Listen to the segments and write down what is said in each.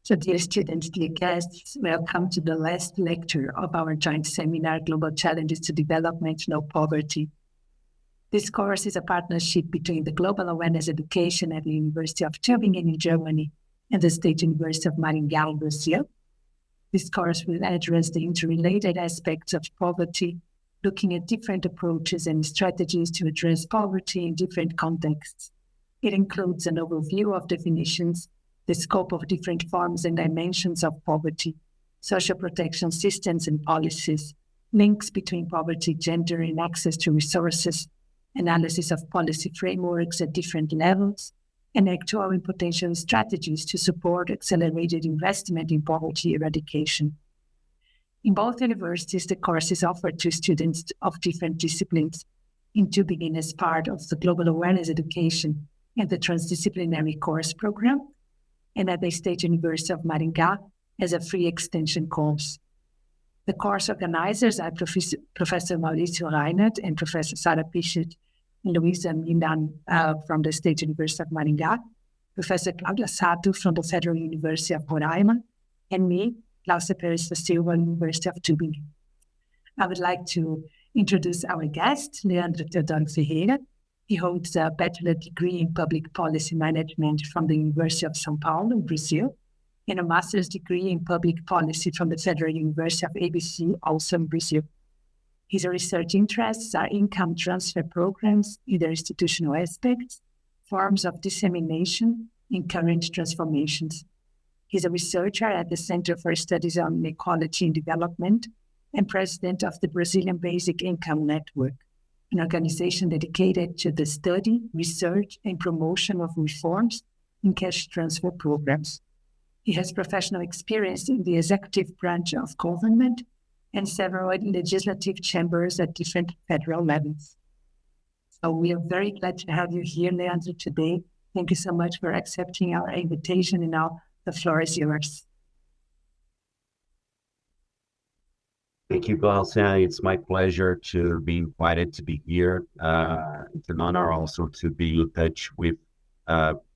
So dear students, dear guests, welcome to the last lecture of our joint seminar, Global Challenges to Development, No Poverty. This course is a partnership between the Global Awareness Education at the University of Tübingen in Germany and the State University of Maringá in Brazil. This course will address the interrelated aspects of poverty, looking at different approaches and strategies to address poverty in different contexts. It includes an overview of definitions, the scope of different forms and dimensions of poverty, social protection systems and policies, links between poverty, gender, and access to resources, analysis of policy frameworks at different levels, and actual and potential strategies to support accelerated investment in poverty eradication. In both universities, the course is offered to students of different disciplines, in Tübingen as part of the Global Awareness Education and the Transdisciplinary Course Program, and at the State University of Maringá as a free extension course. The course organizers are Professor Mauricio Reinhardt and Professor Sarah Pichert and Luisa Milan from the State University of Maringá, Professor Claudia Sato from the Federal University of Roraima, and me, Glaucia Perez da Silva, University of Tübingen. I would like to introduce our guest, Leandro Ferreira. He holds a bachelor degree in public policy management from the University of São Paulo in Brazil, and a master's degree in public policy from the Federal University of ABC, also in Brazil. His research interests are income transfer programs in their institutional aspects, forms of dissemination, and current transformations. He's a researcher at the Center for Studies on Inequality and Development and president of the Brazilian Basic Income Network, an organization dedicated to the study, research, and promotion of reforms in cash transfer programs. He has professional experience in the executive branch of government and several legislative chambers at different federal levels. So we are very glad to have you here, Leandro, today. Thank you so much for accepting our invitation, and now the floor is yours. Thank you, Glaucia. It's my pleasure to be invited to be here. It's an honor also to be in touch with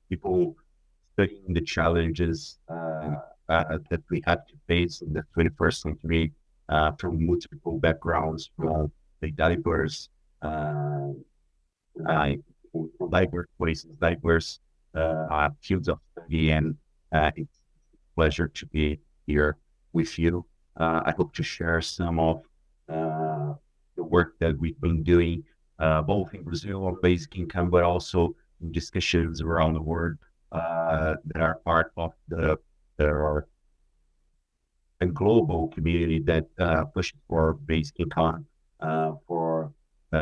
people studying the challenges that we have to face in the 21st century from multiple backgrounds, from the diverse places, diverse fields of study, and it's a pleasure to be here with you. I hope to share some of the work that we've been doing, both in Brazil on basic income, but also in discussions around the world that are part of the global community that pushes for basic income for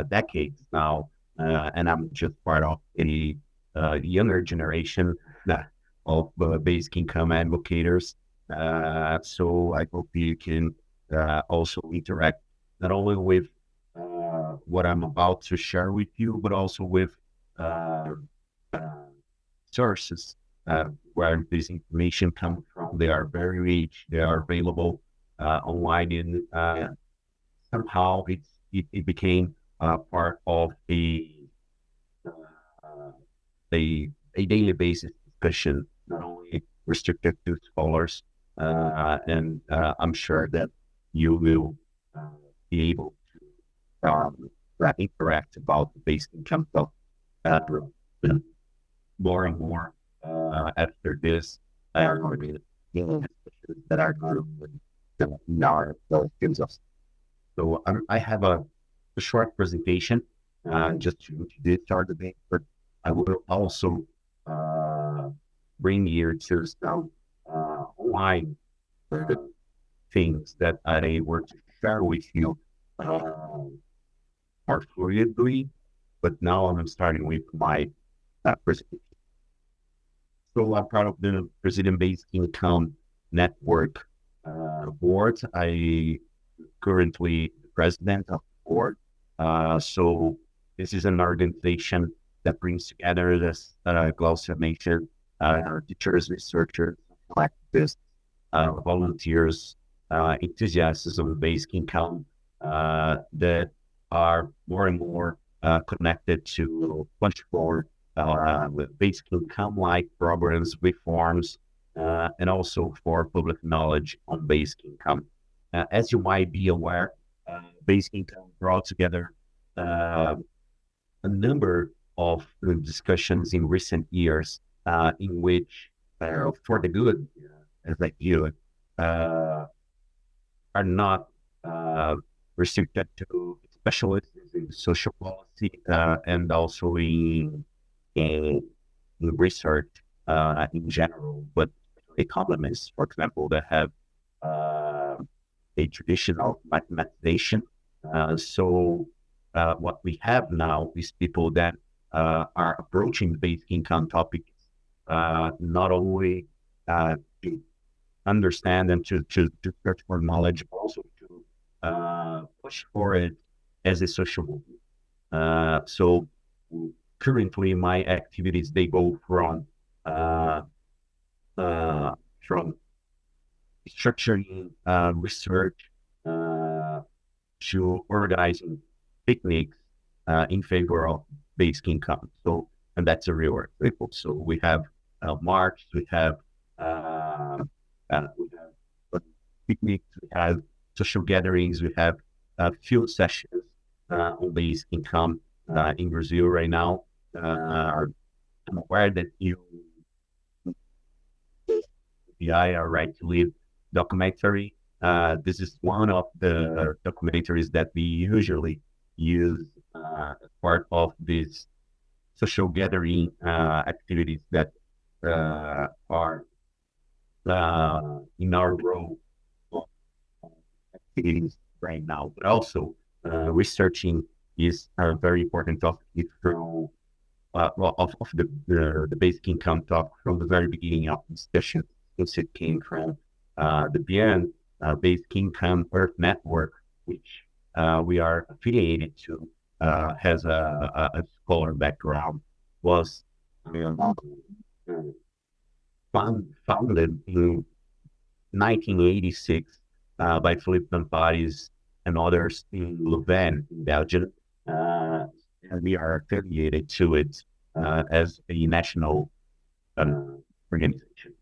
decades now. And I'm just part of a younger generation of basic income advocates. So I hope you can also interact not only with what I'm about to share with you, but also with sources where this information comes from. They are very rich. They are available online, and somehow it became part of a daily basis discussion, not only restricted to scholars. And I'm sure that you will be able to interact about the basic income stuff more and more after this. That are going to in our fields of. So I have a short presentation just to start the debate, but I will also bring you to some online things that I were to share with you more fluidly, but now I'm starting with my presentation. So I'm part of the Brazilian Basic Income Network board. I currently the president of the board. So this is an organization that brings together, this Glaucia mentioned, teachers, researchers, activists, volunteers, enthusiasts of basic income that are more and more connected to push for with basic income-like programs, reforms, and also for public knowledge on basic income. As you might be aware, basic income brought together a number of discussions in recent years in which, for the good, as I view it, are not restricted to specialists in social policy and also in research in general, but economists, for example, that have a traditional mathematician. So what we have now is people that are approaching the basic income topics not only to understand and to search for knowledge, but also to push for it as a social movement. So currently, my activities, they go from structuring research to organizing picnics in favor of basic income. So, and that's a real example. So we have march, we have picnics, we have social gatherings, we have field sessions on basic income in Brazil right now. I'm aware that you the Our Right to Live documentary. This is one of the documentaries that we usually use as part of these social gathering activities that are in our role of activities right now. But also researching is a very important topic from of the basic income talk from the very beginning of the discussion. Since it came from the Beyond Basic Income Earth Network, which we are affiliated to, has a scholar background, was founded in 1986 by Philippe Lamparis and others in Louvain, in Belgium. And we are affiliated to it as a national organization.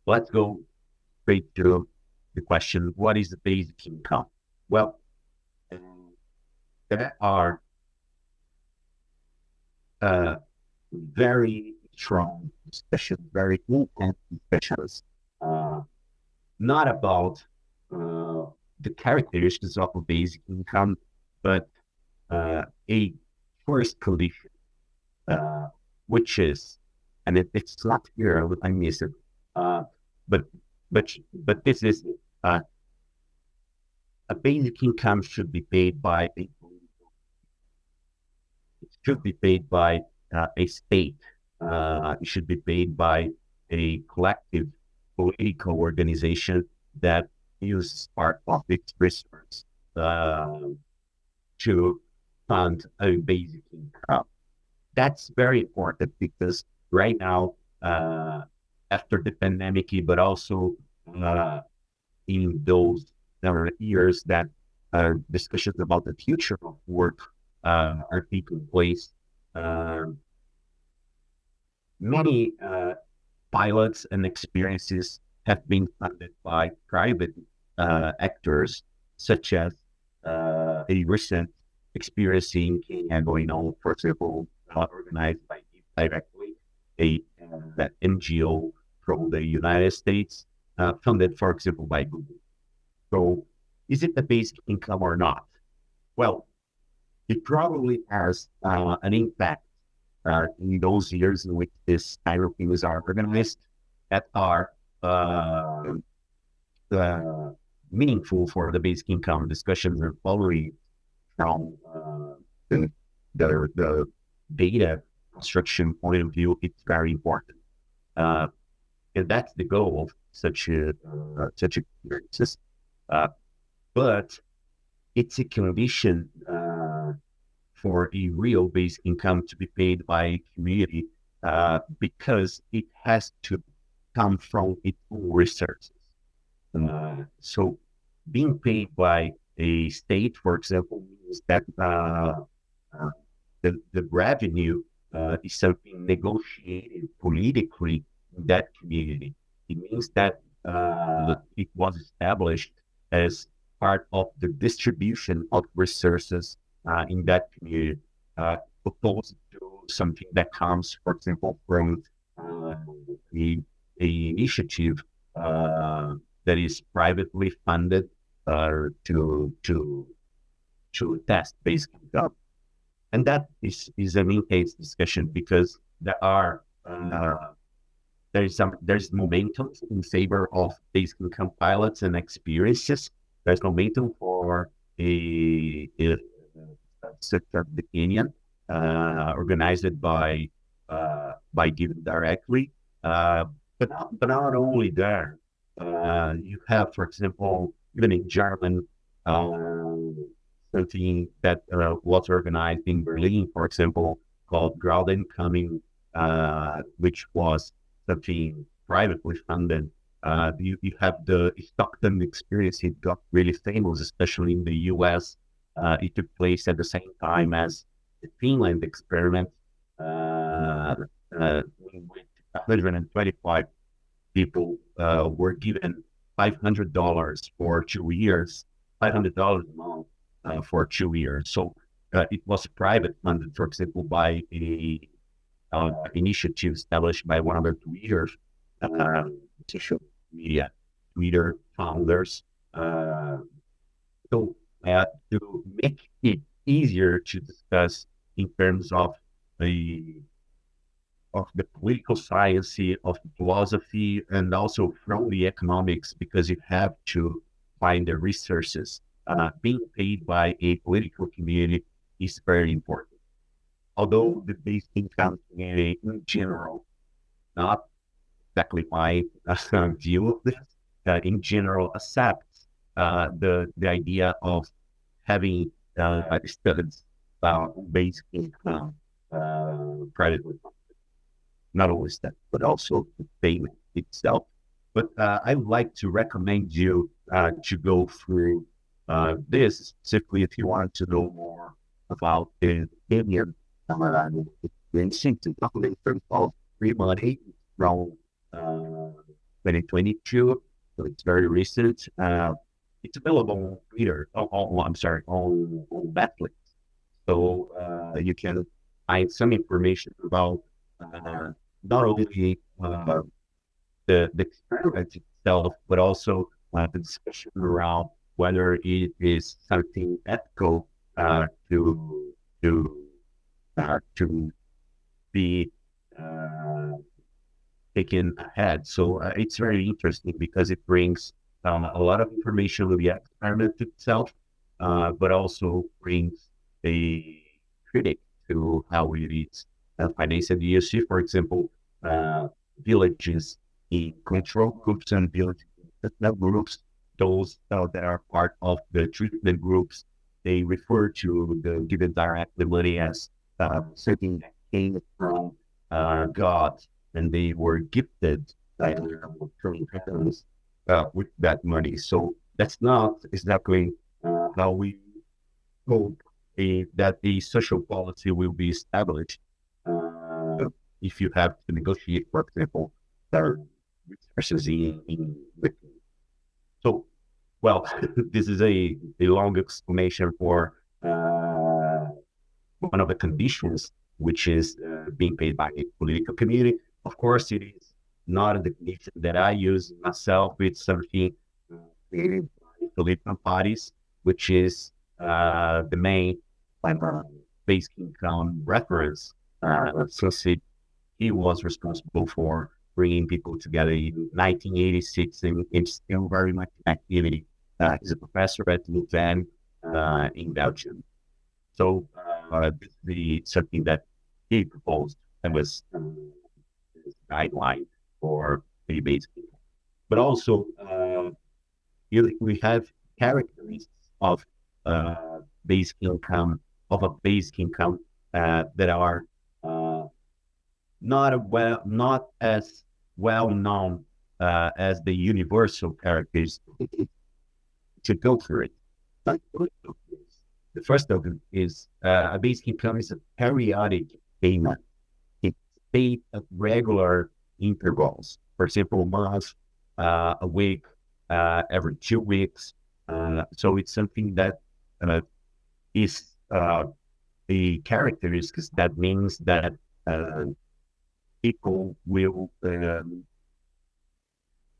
Let's go straight to the question, what is the basic income? Well, there are very strong discussions, very intense discussions, not about the characteristics of a basic income, but a first condition, which is, and it's not here, I miss it, but this is a basic income should be paid by it should be paid by a state. It should be paid by a collective political organization that uses part of its resources to fund a basic income. That's very important because right now, after the pandemic, but also in those years that discussions about the future of work are taking place, many pilots and experiences have been funded by private actors, such as a recent experience in Kenya going on, for example, organized by directly that NGO from the United States, funded, for example, by Google. So, is it a basic income or not? Well, it probably has an impact in those years in which these kind of things are organized that are meaningful for the basic income discussions are following from the data construction point of view. It's very important, and that's the goal of such a experiences. But it's a condition for a real basic income to be paid by a community because it has to come from its own resources. So being paid by a state, for example, means that the revenue is something negotiated politically in that community. It means that it was established as part of the distribution of resources in that community, opposed to something that comes, for example, from the initiative that is privately funded to test basic income. And that is an in-case discussion because there's momentum in favor of basic income pilots and experiences. There's momentum for a sector opinion organized by Given Directly. But not only there, you have, for example, even in German, something that was organized in Berlin, for example, called Graudencoming, which was something privately funded. You have the Stockton experience. It got really famous, especially in the US. It took place at the same time as the Finland experiment, in which 125 people were given $500 for 2 years, $500 a month for 2 years. So it was private funded, for example, by a initiative established by one of the social media Twitter founders. So to make it easier to discuss in terms of the political science, of the philosophy, and also from the economics, because you have to find the resources. Being paid by a political community is very important. Although the basic income community in general, not exactly my view of this, in general accepts the idea of having studies about basic income privately funded. Not only that, but also the payment itself. But I would like to recommend you to go through this, specifically if you want to know more about the opinion. Of free money from 2022, so it's very recent. It's available on Twitter. On Netflix. So you can find some information about not only the experiment itself, but also the discussion around whether it is something ethical to be taken ahead. So it's very interesting because it brings a lot of information with the experiment itself, but also brings a critic to how it is financed. You see, for example, villages in control groups and villages in groups, those that are part of the treatment groups, they refer to the given directly money as something that came from God, and they were gifted by their parents with that money. So that's not exactly how we hope that a social policy will be established. If you have to negotiate, for example, their resources in so, well, this is a long explanation for one of the conditions, which is being paid by a political community. Of course, it is not a definition that I use myself. It's something created by political parties, which is the main basic income reference. Since he was responsible for bringing people together in 1986, and it's still very much in activity. He's a professor at Leuven in Belgium. So this is something that he proposed and was his guideline for the basic income. But also, we have characteristics of basic income, that are not as well known as the universal characteristics. To go through it. The first of them is a basic income is a periodic payment. It's paid at regular intervals. For example, a month, a week, every 2 weeks. So it's something that is a characteristics that means that people will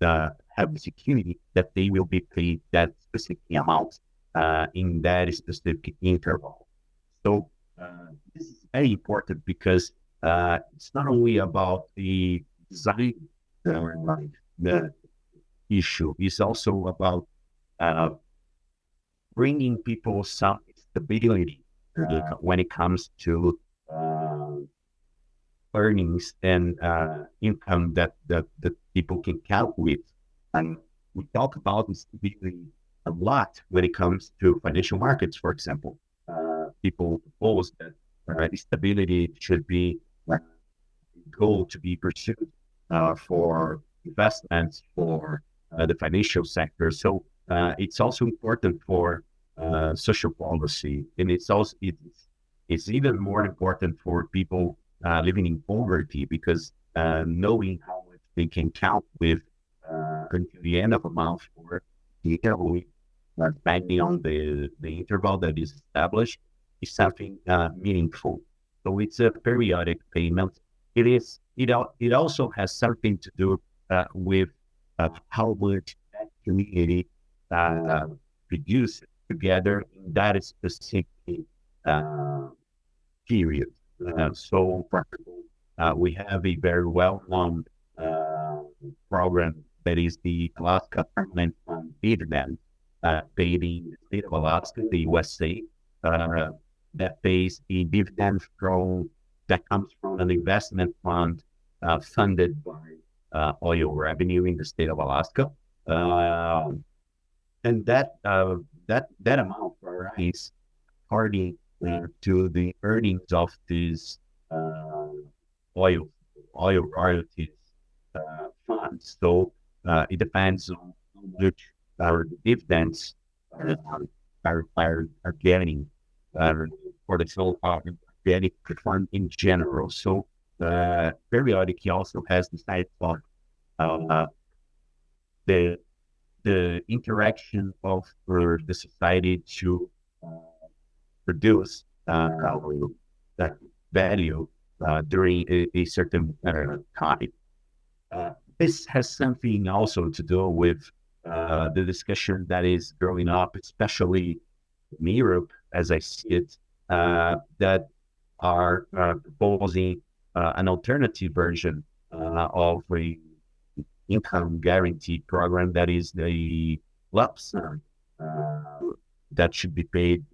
have the security that they will be paid that specific amount in that specific interval. So this is very important because it's not only about the design the issue, it's also about bringing people some stability when it comes to earnings and income that people can count with. And we talk about stability a lot when it comes to financial markets, for example. People propose that stability should be a goal to be pursued for investments, for the financial sector. So it's also important for social policy, and it's even more important for people living in poverty, because knowing how much they can count with until the end of a month for the interval, depending on the interval that is established, is something meaningful. So it's a periodic payment. It also has something to do with how much that community produces together in that specific period. So, for example, we have a very well-known program that is the Alaska Permanent Fund Dividend, paid in the state of Alaska, the USA, that pays a dividend that comes from an investment fund funded by oil revenue in the state of Alaska, and that amount varies according to the earnings of these oil royalties funds. So it depends on which dividends are getting for the whole organic fund in general. So periodic also has the side for the interaction of the society to produce that value during a certain time. This has something also to do with the discussion that is growing up, especially in Europe, as I see it, that are proposing an alternative version of a income guarantee program that is the lump sum that should be paid,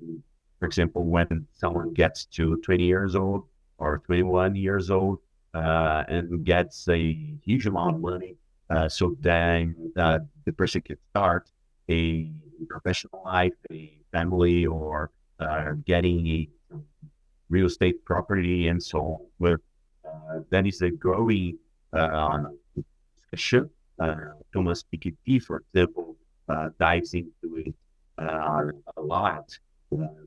for example, when someone gets to 20 years old or 21 years old and gets a huge amount of money. So then the person can start a professional life, a family, or getting a real estate property and so on. Where that is a growing discussion. Thomas Piketty, for example, dives into it a lot,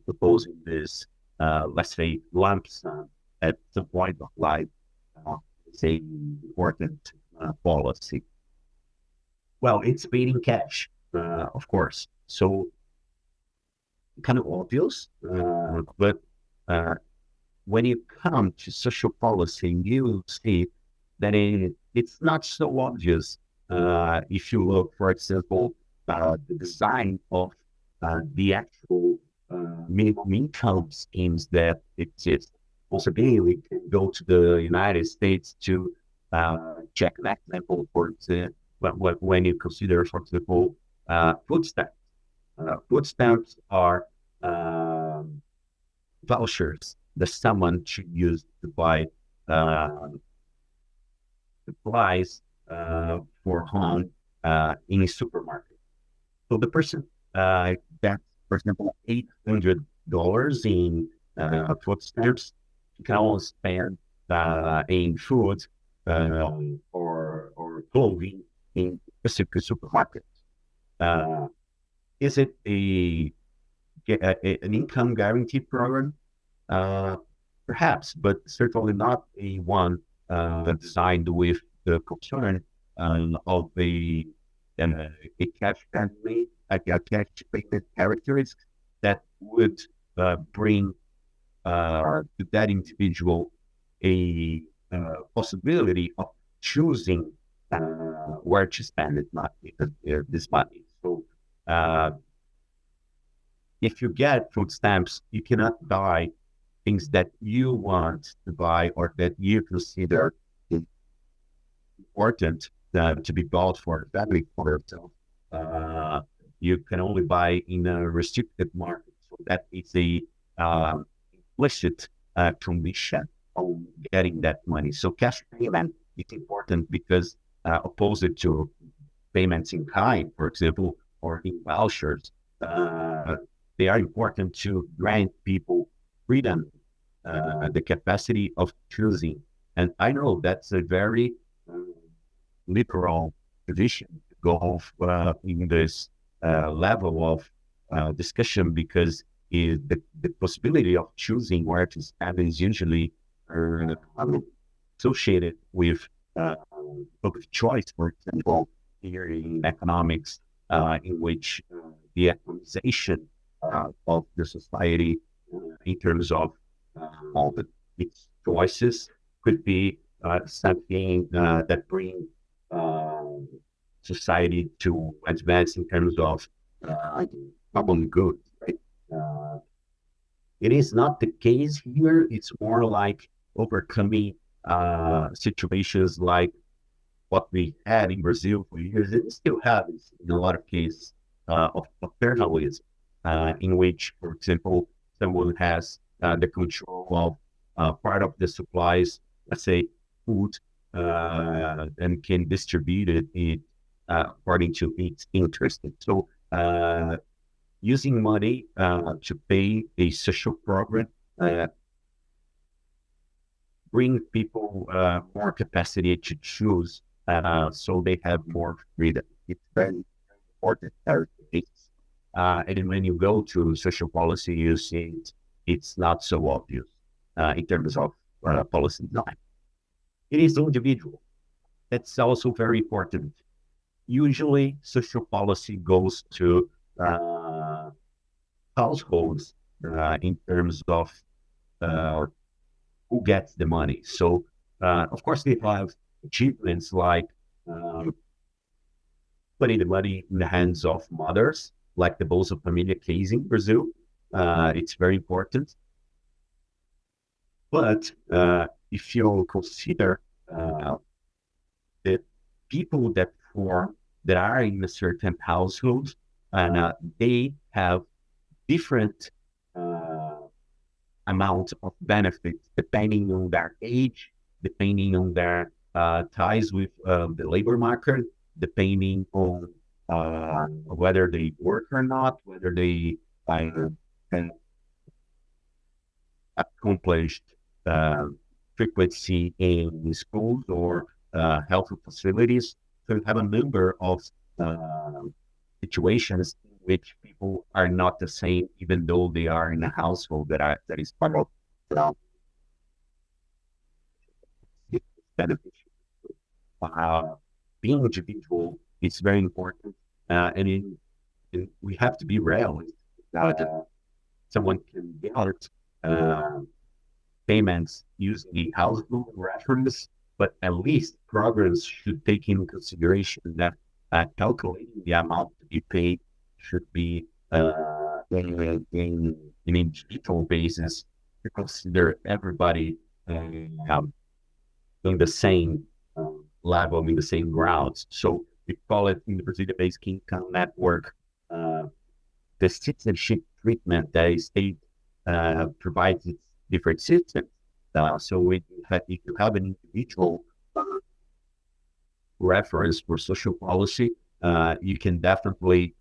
proposing this, let's say, lump sum at some point of life. It's a important policy. Well, it's paid in cash, of course. So kind of obvious, but when you come to social policy, you will see that it's not so obvious. If you look, for example, the design of the actual minimum income schemes that exist. Also, again, we can go to the United States to check an example for when you consider, for example, food stamps. Food stamps are vouchers that someone should use to buy supplies for home in a supermarket. So the person gets, for example, $800 in food stamps. You can always spend in food or clothing in specific supermarket. Is it an income guarantee program? Perhaps, but certainly not a one designed with the concern of a cash payment, a cash payment characteristics that would bring to that individual a possibility of choosing where to spend this money. So if you get food stamps, you cannot buy things that you want to buy or that you consider important to be bought for the family for yourself. You can only buy in a restricted market. So that is a implicit condition on getting that money. So cash payment is important because opposed to payments in kind, for example, or in vouchers, they are important to grant people freedom, the capacity of choosing. And I know that's a very liberal position to go off in this level of discussion, because the possibility of choosing where to spend is usually associated with public choice, for example, here in economics, in which the economization of the society in terms of all its choices could be something that brings society to advance in terms of common good, right? It is not the case here. It's more like overcoming situations like what we had in Brazil for years. It still happens in a lot of cases of paternalism, in which, for example, someone has the control of part of the supplies, let's say food, and can distribute it according to its interest. So using money to pay a social program bring people more capacity to choose, so they have more freedom. It's very important. And when you go to social policy, you see it's not so obvious in terms of policy design. It is individual. That's also very important. Usually, social policy goes to households in terms of who gets the money. So, of course, they have achievements like putting the money in the hands of mothers, like the Bolsa Família case in Brazil. It's very important. But if you consider the people that are in a certain household, and they have different amount of benefits depending on their age, depending on their ties with the labor market, depending on whether they work or not, whether they can accomplished frequency in schools or health facilities. So you have a number of situations in which people are not the same, even though they are in a household that is part of beneficial. Being individual is very important, and we have to be realistic. Someone can get payments using the household reference, but at least programs should take into consideration that calculating the amount to be paid should be in an individual basis to consider everybody in the same level, in the same grounds. So we call it in the Brazilian-based income network the citizenship treatment that a state provides its different systems. So if you have an individual reference for social policy, you can definitely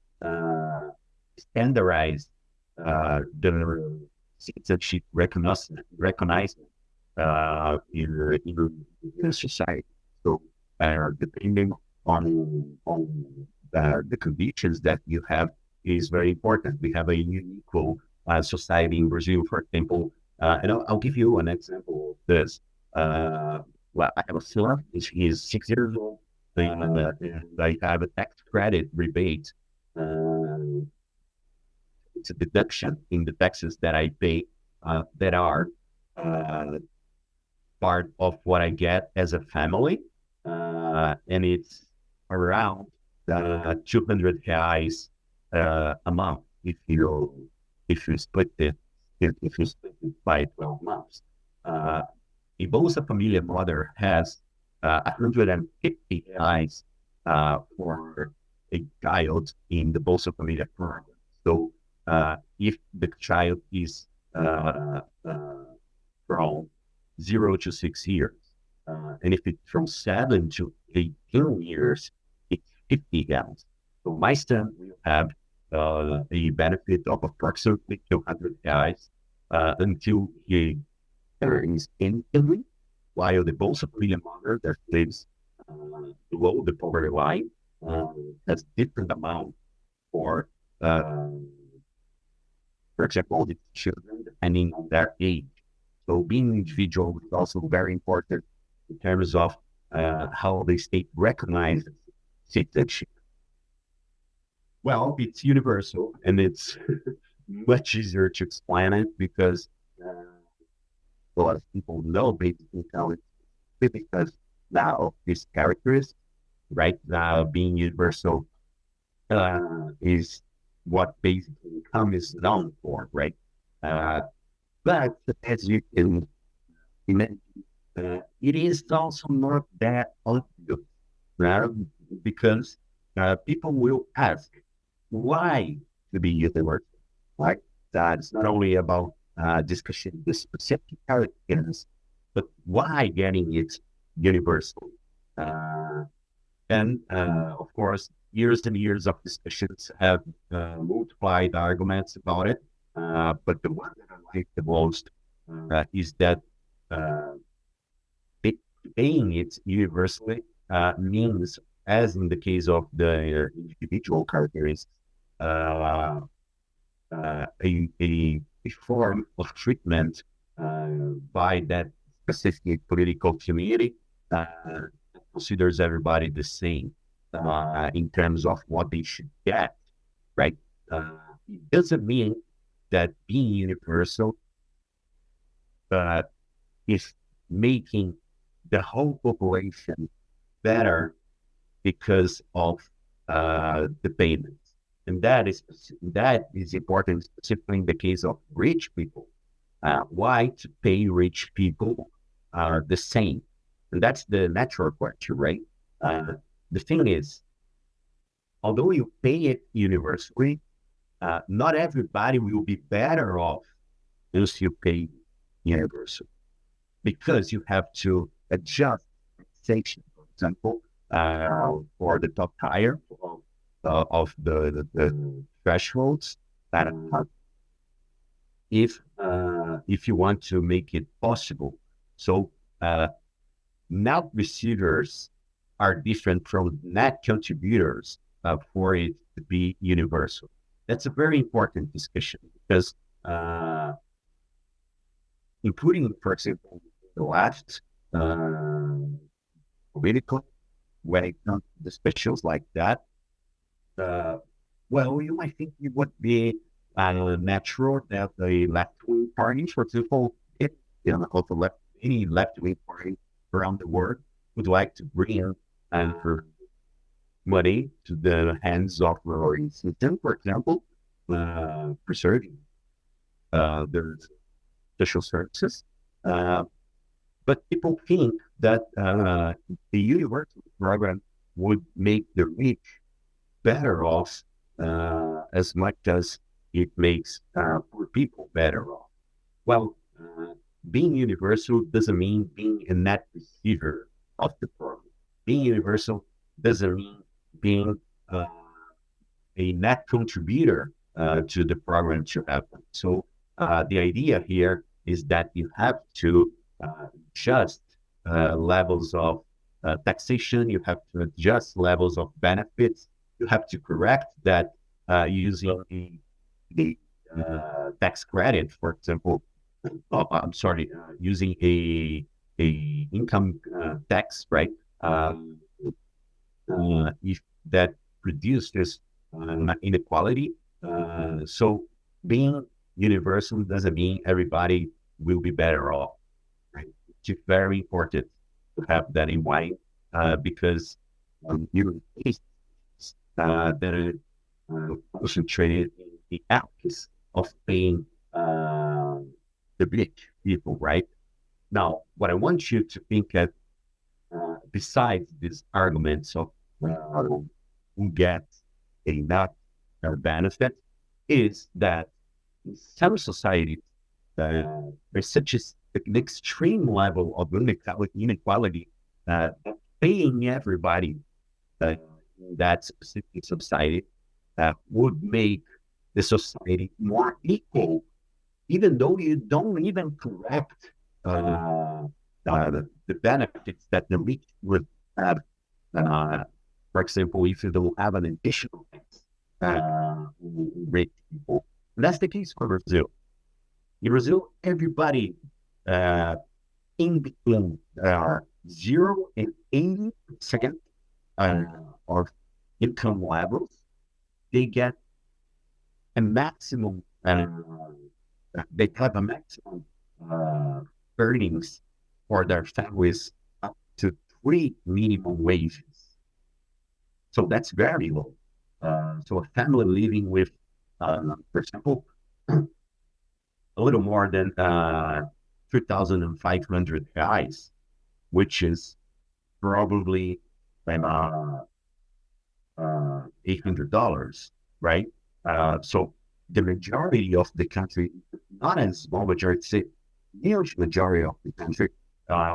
standardize the citizenship recognizement in society. So depending on the conditions that you have is very important. We have a unequal society in Brazil, for example, and I'll give you an example of this. well, I have a son, he is 6 years old, and I have a tax credit rebate. It's a deduction in the taxes that I pay that are part of what I get as a family, and it's around 200 reais a month if you split it by 12 months. A Bolsa Família mother has 150 reais for a child in the Bolsa Família program. So if the child is from 0 to 6 years, and if it's from 7 to 18 years, it's 50 gallons. So my son will have a benefit of approximately 200 reais until he earns instantly, while the Bolsa Família mother that lives below the poverty line has different amount for example, the children depending on their age. So being individual is also very important in terms of how the state recognizes citizenship. Well, it's universal, and it's much easier to explain it because a lot of people know basic income because now this characteristic, right? Now being universal is what basic income is known for, right? But as you can imagine, it is also not that obvious, right? Because people will ask, why to be universal, right? That's not only about discussing the specific characteristics, but why getting it universal. And of course, years and years of discussions have multiplied arguments about it. But the one that I like the most is that paying it universally means, as in the case of the individual characteristics, a form of treatment by that specific political community that considers everybody the same in terms of what they should get, right? It doesn't mean that being universal is making the whole population better because of the payments. And that is important, specifically in the case of rich people. Why to pay rich people are the same? And that's the natural question, right? The thing is, although you pay it universally, not everybody will be better off if you pay universal, because you have to adjust taxation, for example, for the top tier of the thresholds that if you want to make it possible. So net receivers are different from net contributors for it to be universal. That's a very important discussion because including, for example, the last political, when it comes to discussions like that, well, you might think it would be natural that the left-wing parties, for example, any left-wing party around the world would like to bring money to the hands of the system, for example, preserving their social services. But people think that the universal program would make the rich better off as much as it makes poor people better off. Well, being universal doesn't mean being a net receiver of the program. Being universal doesn't mean being a net contributor to the program to happen. So the idea here is that you have to adjust levels of taxation, you have to adjust levels of benefits, you have to correct that using the tax credit, for example. Using a a income tax, right? If that produces inequality. So being universal doesn't mean everybody will be better off, right? It's very important to have that in mind because you that are concentrated in the acts of paying the rich people, right? Now, what I want you to think of, besides these arguments of who gets a not benefit, is that in some societies, there's such an extreme level of inequality that paying everybody in that specific society would make the society more equal, even though you don't even correct the benefits that the rich would have. For example, if you don't have an additional tax rich people. And that's the case for Brazil. In Brazil, everybody in between 0 and 80% of income levels, they get a maximum, they have a maximum earnings for their families up to 3 minimum wages. So that's very low. So a family living with, for example, a little more than 3,500 reais, which is probably $800, right? So the majority of the country, not a small majority, say huge majority of the country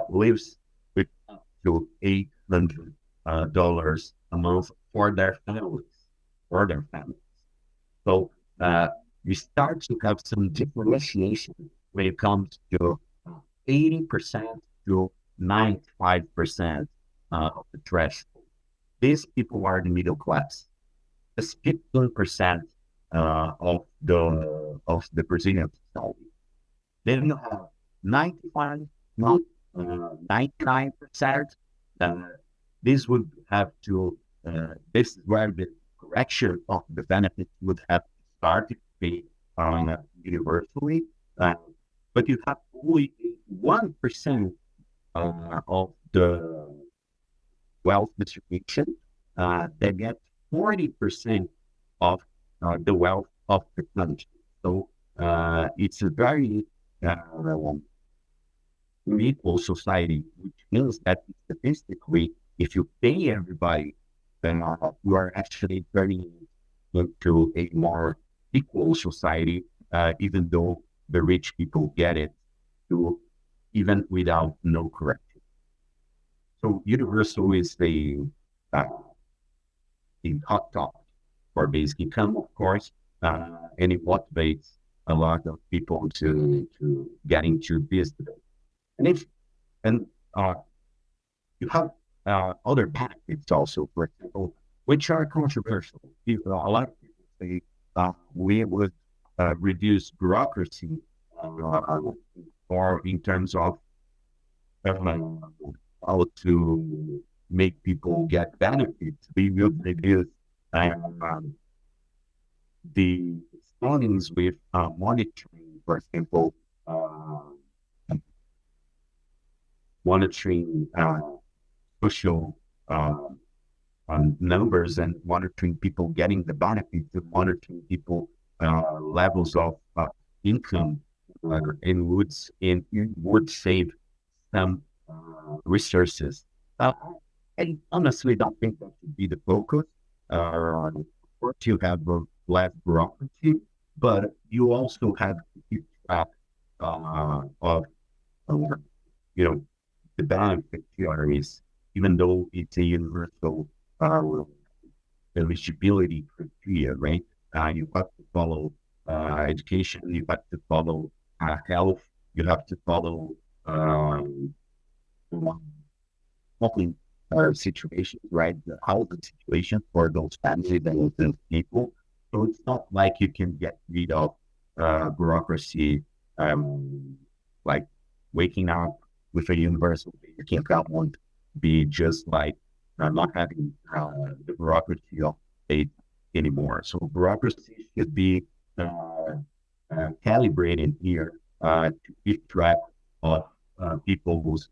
lives with up to $800 a month for their families. So we start to have some differentiation when it comes to 80% to 95% of the threshold. These people are the middle class. It's 15% of the Brazilian society. Then you have 95, 99%. This would have to, this is where the correction of the benefits would have to start to be universally. But you have only 1% of the wealth distribution that get 40% of the wealth of the country. So it's a very unequal society, which means that statistically, if you pay everybody, then you are actually turning into a more equal society, even though the rich people get it, even without no correction. So universal is a hot topic for basic income, of course, and it motivates a lot of people to get into this debate. And you have other benefits also, for example, which are controversial. A lot of people say we would reduce bureaucracy, or in terms of how to make people get benefits. We will reduce the findings with monitoring, for example, monitoring social numbers and monitoring people getting the benefits, and monitoring people levels of income, and would save some resources. I honestly don't think that should be the focus. Of course, you have less bureaucracy, but you also have to keep track of the benefit theories, even though it's a universal eligibility criteria, right? You have to follow education, you have to follow health, you have to follow situations, right? The housing situation for those families and those people. So it's not like you can get rid of bureaucracy, like waking up with a universal bank account won't be just like not having the bureaucracy of state anymore. So bureaucracy should be calibrated here to keep track of people's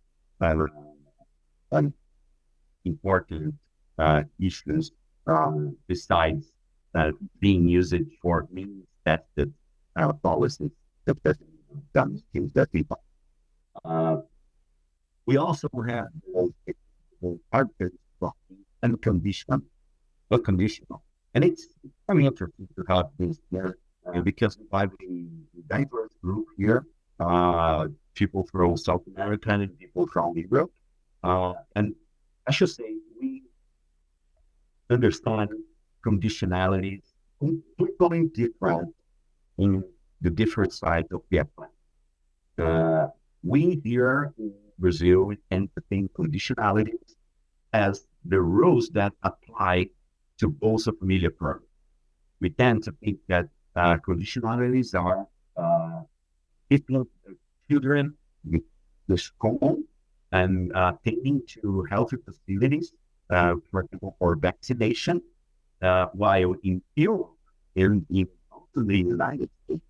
important issues besides being used for means that the policies that done things that people. We also have the articles of unconditional, and it's very interesting to have this there because we have a diverse group here, people from South America and people from Europe, and I should say we understand conditionalities completely different in the different sides of the Atlantic. We here in Brazil we tend to think conditionalities as the rules that apply to both of familiar programs. We tend to think that conditionalities are keeping children with the school and taking to healthy facilities, for example, for vaccination, while in Europe, in the United States,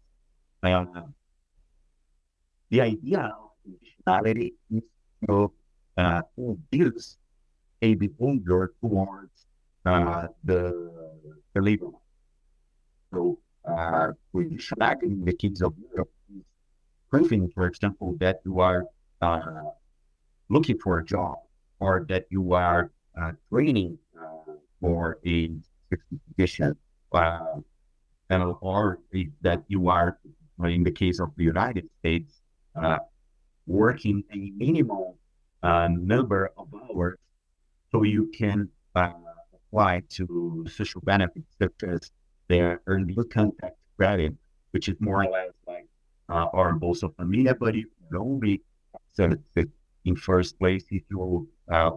the idea of conditionality is to induce a behavior towards the labor market. So, conditionality in the case of Europe is proving, for example, that you are looking for a job or that you are training for a certification, or that you are, in the case of the United States, working a minimal number of hours so you can apply to social benefits such as their earned contact credit, which is more or less like our Bolsa Familia, but you can only in first place if you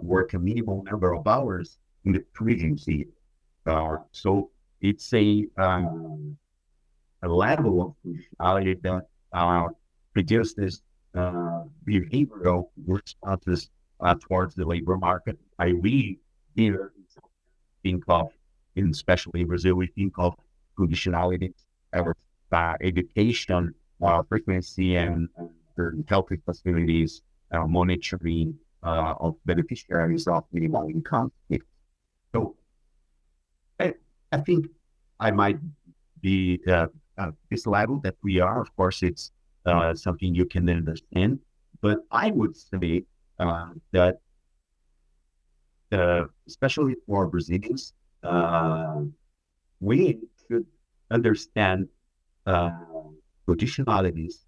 work a minimal number of hours in the previous year. So it's a level of functionality that produces behavioral responses towards the labor market. I really here think of, especially in Brazil, we think of conditionality, our education, frequency, and healthy facilities, monitoring of beneficiaries of minimum income. So I think I might be this level that we are. Of course, it's something you can understand, but I would say that especially for Brazilians, we should understand conditionalities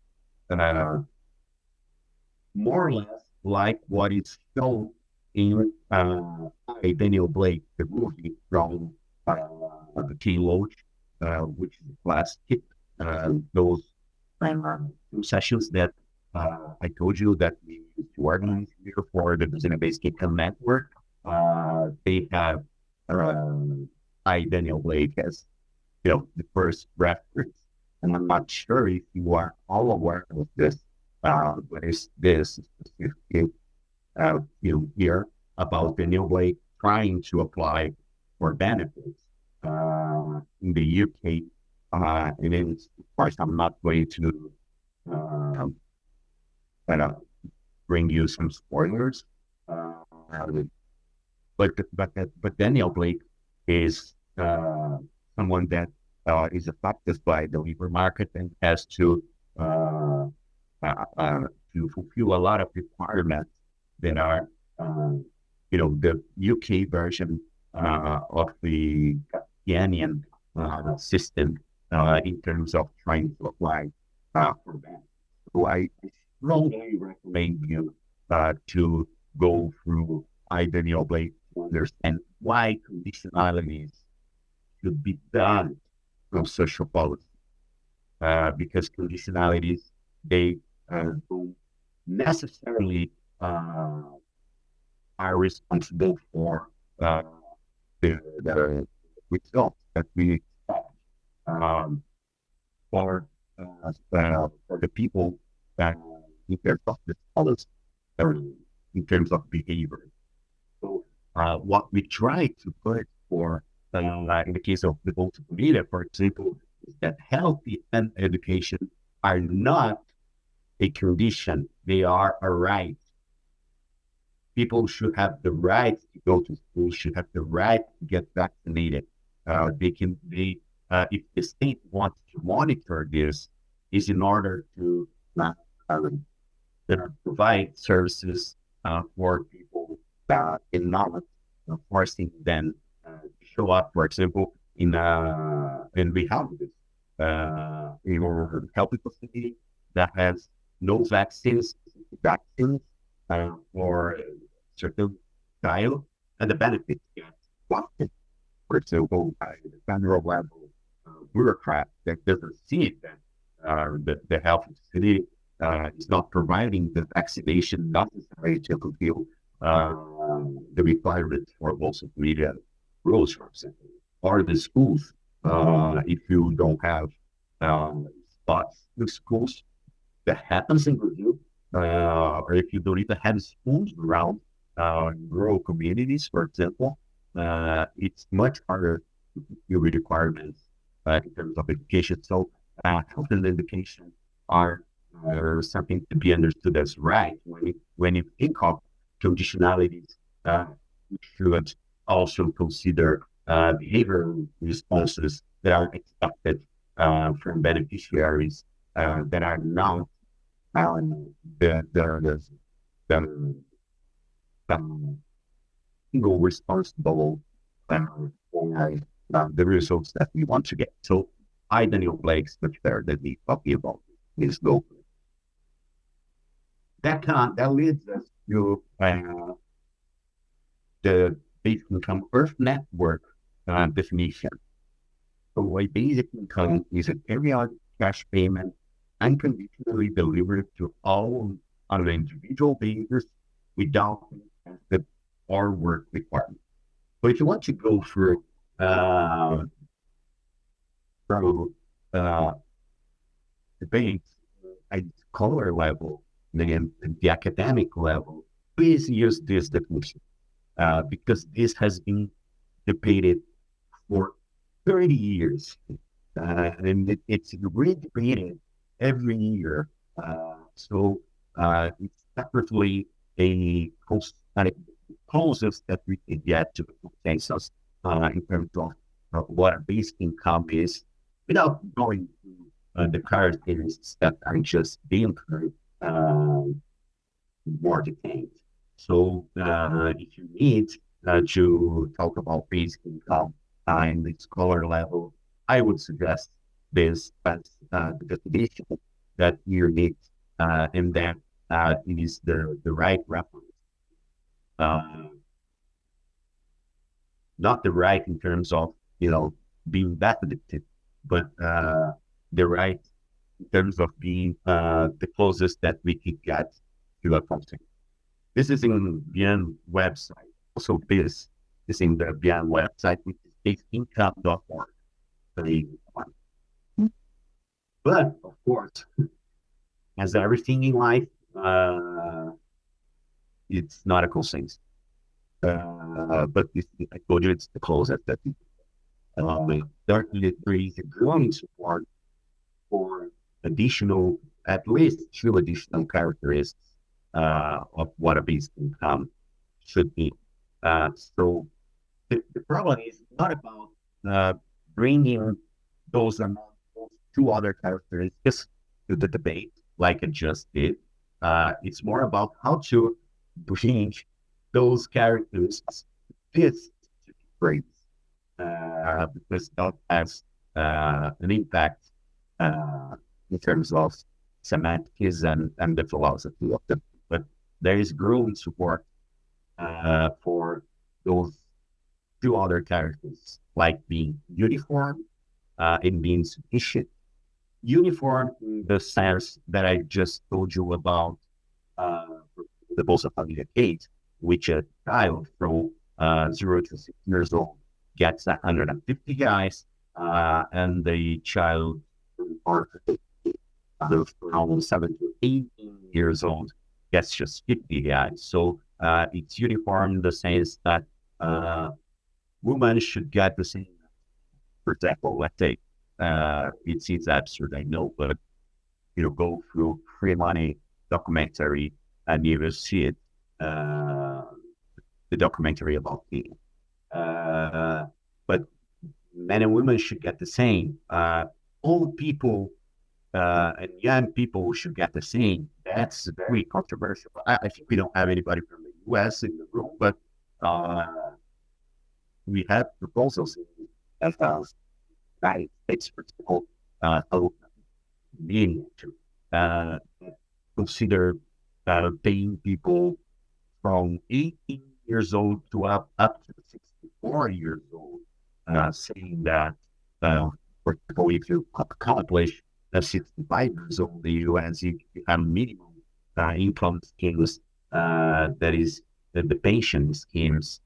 more or less like what is shown in Daniel Blake, the movie from King Loach, which is last hit. Those two sessions that I told you that we used to organize here for the Brazilian-based income network. They have Daniel Blake as the first reference, and I'm not sure if you are all aware of this. But it's this specific here about Daniel Blake trying to apply for benefits in the UK, and then of course I'm not going to bring you some spoilers, but Daniel Blake is someone that is affected by the labor market and has to fulfill a lot of requirements that are, the UK version of the Ghanaian system in terms of trying to apply for that. So I strongly recommend you to go through Daniel Blake to understand why conditionalities should be done from social policy, because conditionalities, they don't necessarily are responsible for the results that we expect for the people that in terms of the policy. in terms of behavior. So what we try to put for, in the case of the multiple media, for example, is that healthy and education are not a condition, they are a right. People should have the right to go to school, should have the right to get vaccinated. If the state wants to monitor this, is in order to provide services for people in not forcing them to show up, for example, in rehab, in healthy facility that has no vaccines for certain child, and the benefits get blocked. For example, the federal level bureaucrat that doesn't see that the health facility is not providing the vaccination necessary to fulfill the requirements for social media rules, for example, or the schools. If you don't have spots in schools, that happens in Brazil, or if you don't even have schools around rural communities, for example, it's much harder to fulfill the requirements in terms of education. So, health and education are something to be understood as right. When you think of conditionalities, we should also consider behavioral responses that are expected from beneficiaries that are not the single responsible for the results that we want to get. So, Daniel Blake's much better than me talking about this goal. That leads us to the basic income Earth network definition. So a basic income is a periodic cash payment unconditionally delivered to all on an individual basis without the or work requirement. So if you want to go through from debates at scholar level, then the academic level, please use this definition because this has been debated for 30 years and it's redebated every year. So it's separately a closest that we can get to the consensus in terms of what a basic income is without going through the characteristics that are just being heard more detained. So if you need to talk about basic income in the scholar level, I would suggest this as the definition that you need, and that is the right reference. Not the right in terms of, being validated, but the right in terms of being the closest that we can get to a concept. This is in Bien website. Also, this is in the Bien website, which is basedincome.org. But of course, as everything in life, it's not a consensus. But I told you it's the closest that there is a growing support for at least two additional characteristics of what a basic income should be. So the problem is not about bringing those two other characteristics to the debate like I just did. It's more about how to bring those characteristics to this phrase, because that has an impact in terms of semantics and the philosophy of them. But there is growing support for those two other characters, like being uniform and being sufficient. Uniform in the sense that I just told you about the Bolsa Família case, which a child from 0 to 6 years old gets 150 guys, and the child from 7 to 18 years old gets just 50 reais. So it's uniform in the sense that women should get the same. For example, let's say it seems absurd, I know, but go through Free Money documentary and you will see it, the documentary about me. But men and women should get the same. Old people and young people should get the same. That's very controversial. I think we don't have anybody from the U.S. in the room, but we have proposals in the United States, for example, meaning to consider paying people from 18 years old to up to 64 years old, saying that, for example, if you accomplish 65 years old in the U.S., you have minimum income schemes, that is the pension schemes.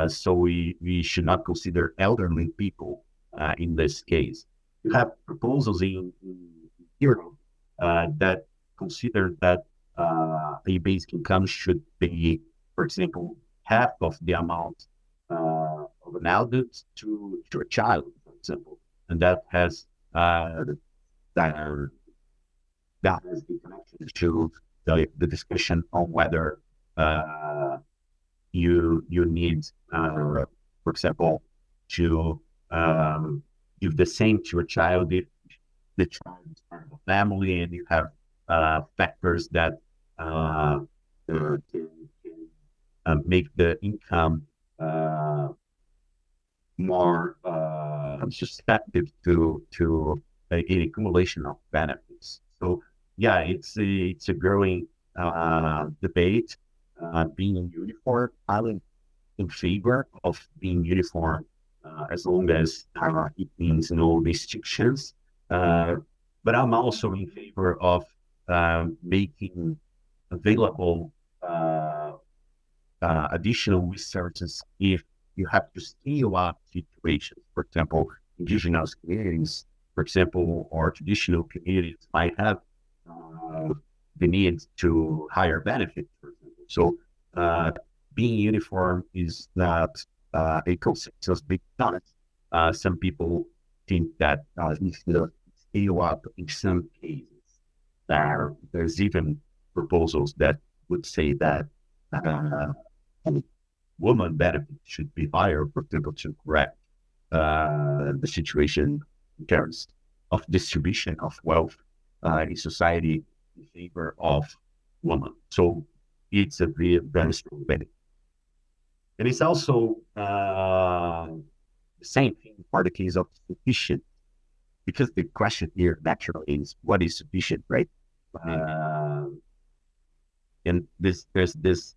So we should not consider elderly people in this case. You have proposals in Europe that consider that a basic income should be, for example, half of the amount of an adult to a child, for example, and that has the connection to the discussion on whether you need, for example, to give the same to a child if the child is part of a family, and you have factors that can make the income more susceptible to an accumulation of benefits. So yeah, it's a growing debate. Being uniform, I'm in favor of being uniform as long as it means no restrictions. But I'm also in favor of making available additional resources if you have to scale up situations. For example, indigenous communities, for example, or traditional communities might have the need to higher benefits, for example. So being uniform is not a consensus because some people think that we should scale up in some cases. There's even proposals that would say that women benefits should be higher, for example, to correct the situation in terms of distribution of wealth in society in favor of women. So it's a very, very strong benefit. And it's also the same thing for the case of sufficient, because the question here naturally is what is sufficient, right? And there's this,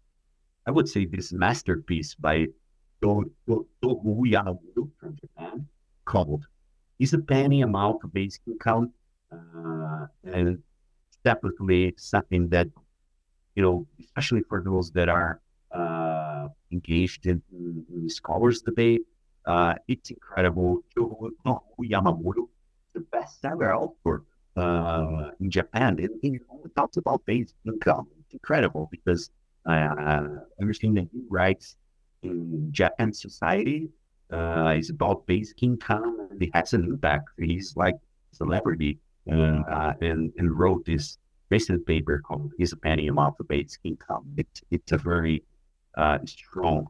I would say, this masterpiece by Toru from Japan called "Is a Penny Amount of Basic Income?" And definitely something that, especially for those that are engaged in scholars debate, it's incredible. Toru, the bestseller author in Japan, and he only talks about basic income. It's incredible because everything that he writes in Japan society is about basic income, and it has an impact. He's like a celebrity, and wrote this recent paper called "Is a Penny Amount of Basic Income?" It's a very strong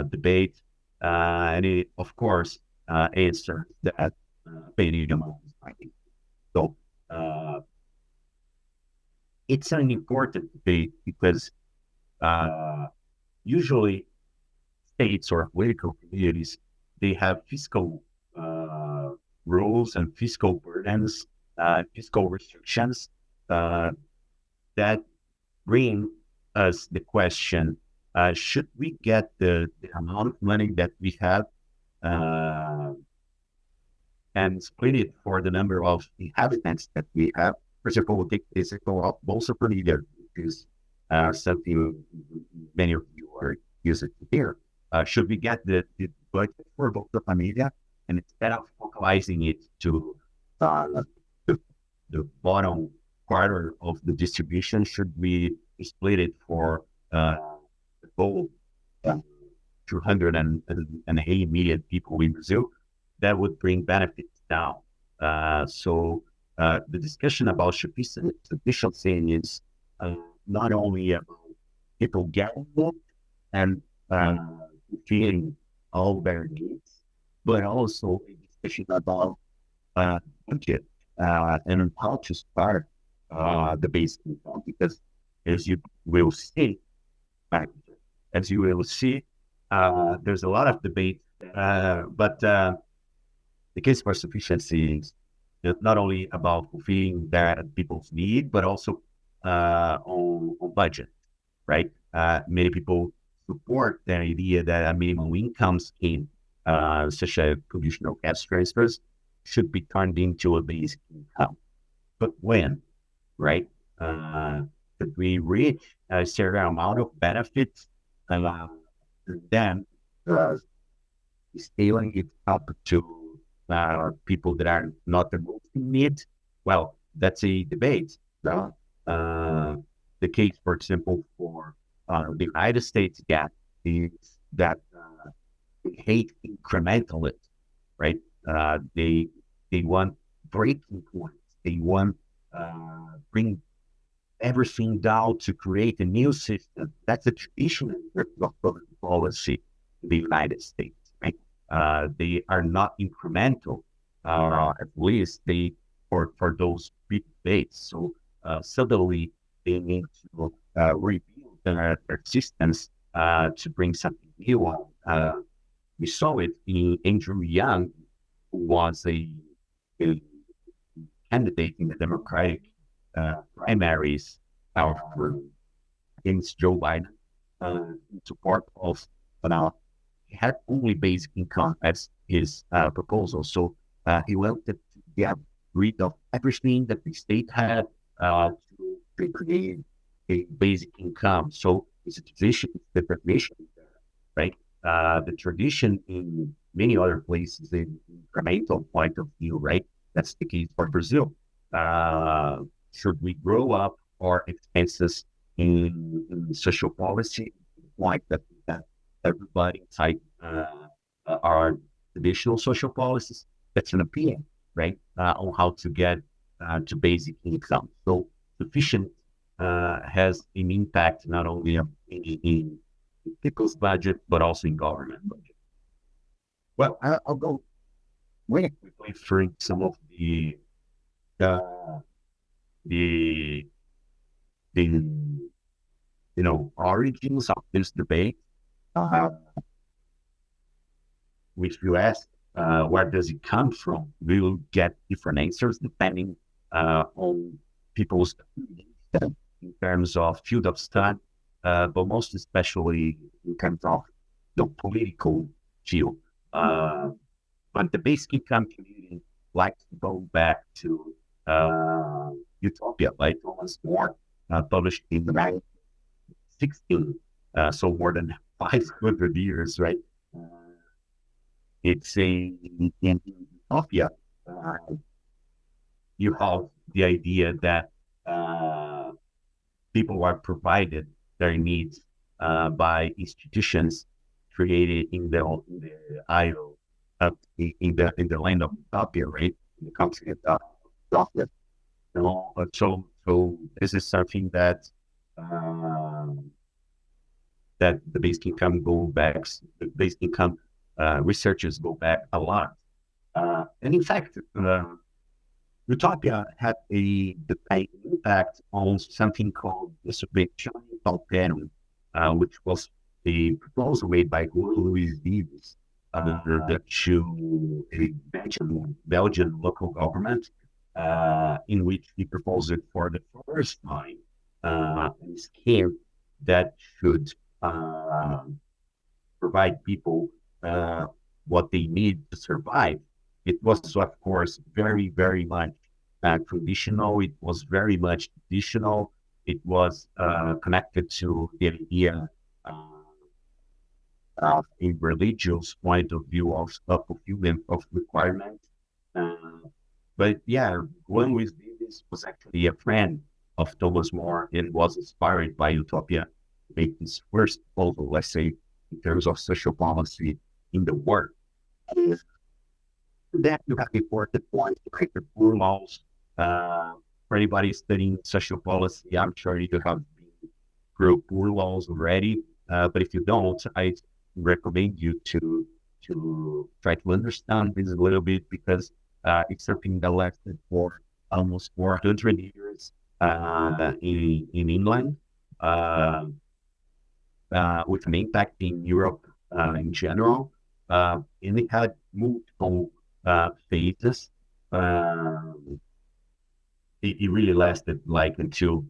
debate, and it, of course, answers that penny amount is finding. So it's an important debate because usually states or political communities, they have fiscal rules and fiscal burdens, fiscal restrictions that bring us the question, should we get the amount of money that we have and split it for the number of inhabitants that we have? For example, we'll take the example of Bolsa Família, which is something many of you are using here. Should we get the budget for Bolsa Família, and instead of focalizing it to the bottom quarter of the distribution, should we split it for the whole 280 million people in Brazil, that would bring benefits down. The discussion about sufficiency is not only about people getting it and fulfilling all their needs, but also a discussion about budget and how to start the basic income. Because as you will see, uh, there's a lot of debate, but the case for sufficiency is not only about fulfilling that people's need, but also on budget, right? Many people support the idea that a minimum income scheme, such as conditional cash transfers, should be turned into a basic income. But when, right? If we reach a certain amount of benefits, then scaling it up to people that are not the most in need, well, that's a debate. The case, for example, for the United States gap is that they hate incrementalism, right? They want breaking points. They want bring everything down to create a new system. That's a traditional public policy in the United States, right? They are not incremental, at least for those big debates. So suddenly they need to rebuild their systems to bring something new on. We saw it in Andrew Young, who was a candidate in the Democratic primaries against Joe Biden in support of he had only basic income as his proposal. So he wanted to get rid of everything that the state had to create a basic income. So it's a tradition, the tradition, right? The tradition in many other places in incremental point of view, right? That's the case for Brazil. Should we grow up our expenses in social policy like that everybody inside our traditional social policies? That's an opinion, right? On how to get to basic income. So sufficient has an impact not only in people's budget, but also in government budget. Well, I'll go really quickly through some of the the origins of this debate. Which you ask, where does it come from? We will get different answers depending on people's in terms of field of study, but most especially in terms of the political field. But the basic income community likes to go back to Utopia by Thomas More, published in the 1916, so more than 500 years, right? It's in Utopia. You have the idea that people are provided their needs by institutions created in the isle, in the land of Utopia, right? In the country of Utopia. So this is something that that the basic income the basic income researchers go back a lot. And in fact, Utopia had an impact on something called dissemination, which was a proposal made by Luis Vives to a Belgian local government, in which he proposed it for the first time, a scheme that should provide people what they need to survive. It was, of course, very, very much traditional. It was very much traditional. It was connected to the idea of a religious point of view of fulfillment of requirements. But yeah, one with this was actually a friend of Thomas More and was inspired by Utopia to make this first proposal, let's say, in terms of social policy in the world. And then you have important points like the poor laws. For anybody studying social policy, I'm sure you have been through poor laws already. But if you don't, I recommend you to try to understand this a little bit, because it's something that lasted for almost 400 years in England, with an impact in Europe in general. And it had multiple phases. It really lasted like until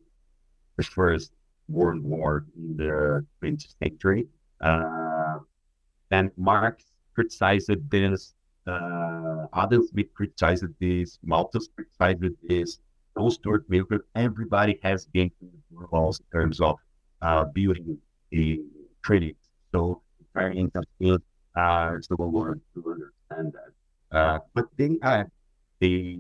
the First World War in the 20th century. And Marx criticized this, Adam Smith criticized this, Malthus criticized this, John Stuart Mill, everybody has been to the laws in terms of building a critic. So it's very interesting to learn to understand that. But then the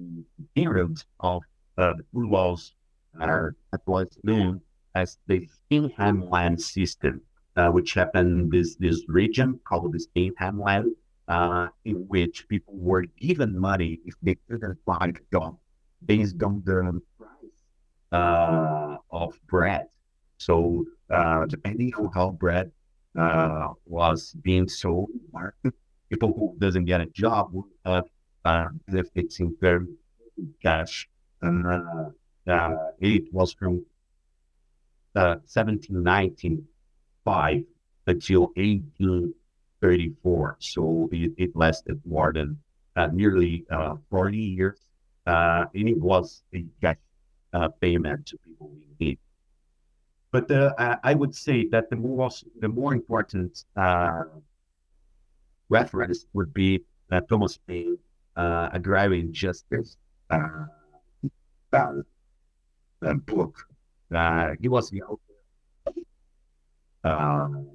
period of the poor laws that was known as the Stingham land system, which happened in this region called the Stingham land, in which people were given money if they couldn't find a job based on the price of bread. So depending on how bread was being sold in the market, people who doesn't get a job would have benefits in terms of cash. And it was from 1795 until 1834. So it lasted more than nearly 40 years. And it was a cash payment to people in need. But I would say that the more important reference would be Thomas Paine, Agrarian Justice book. He was the author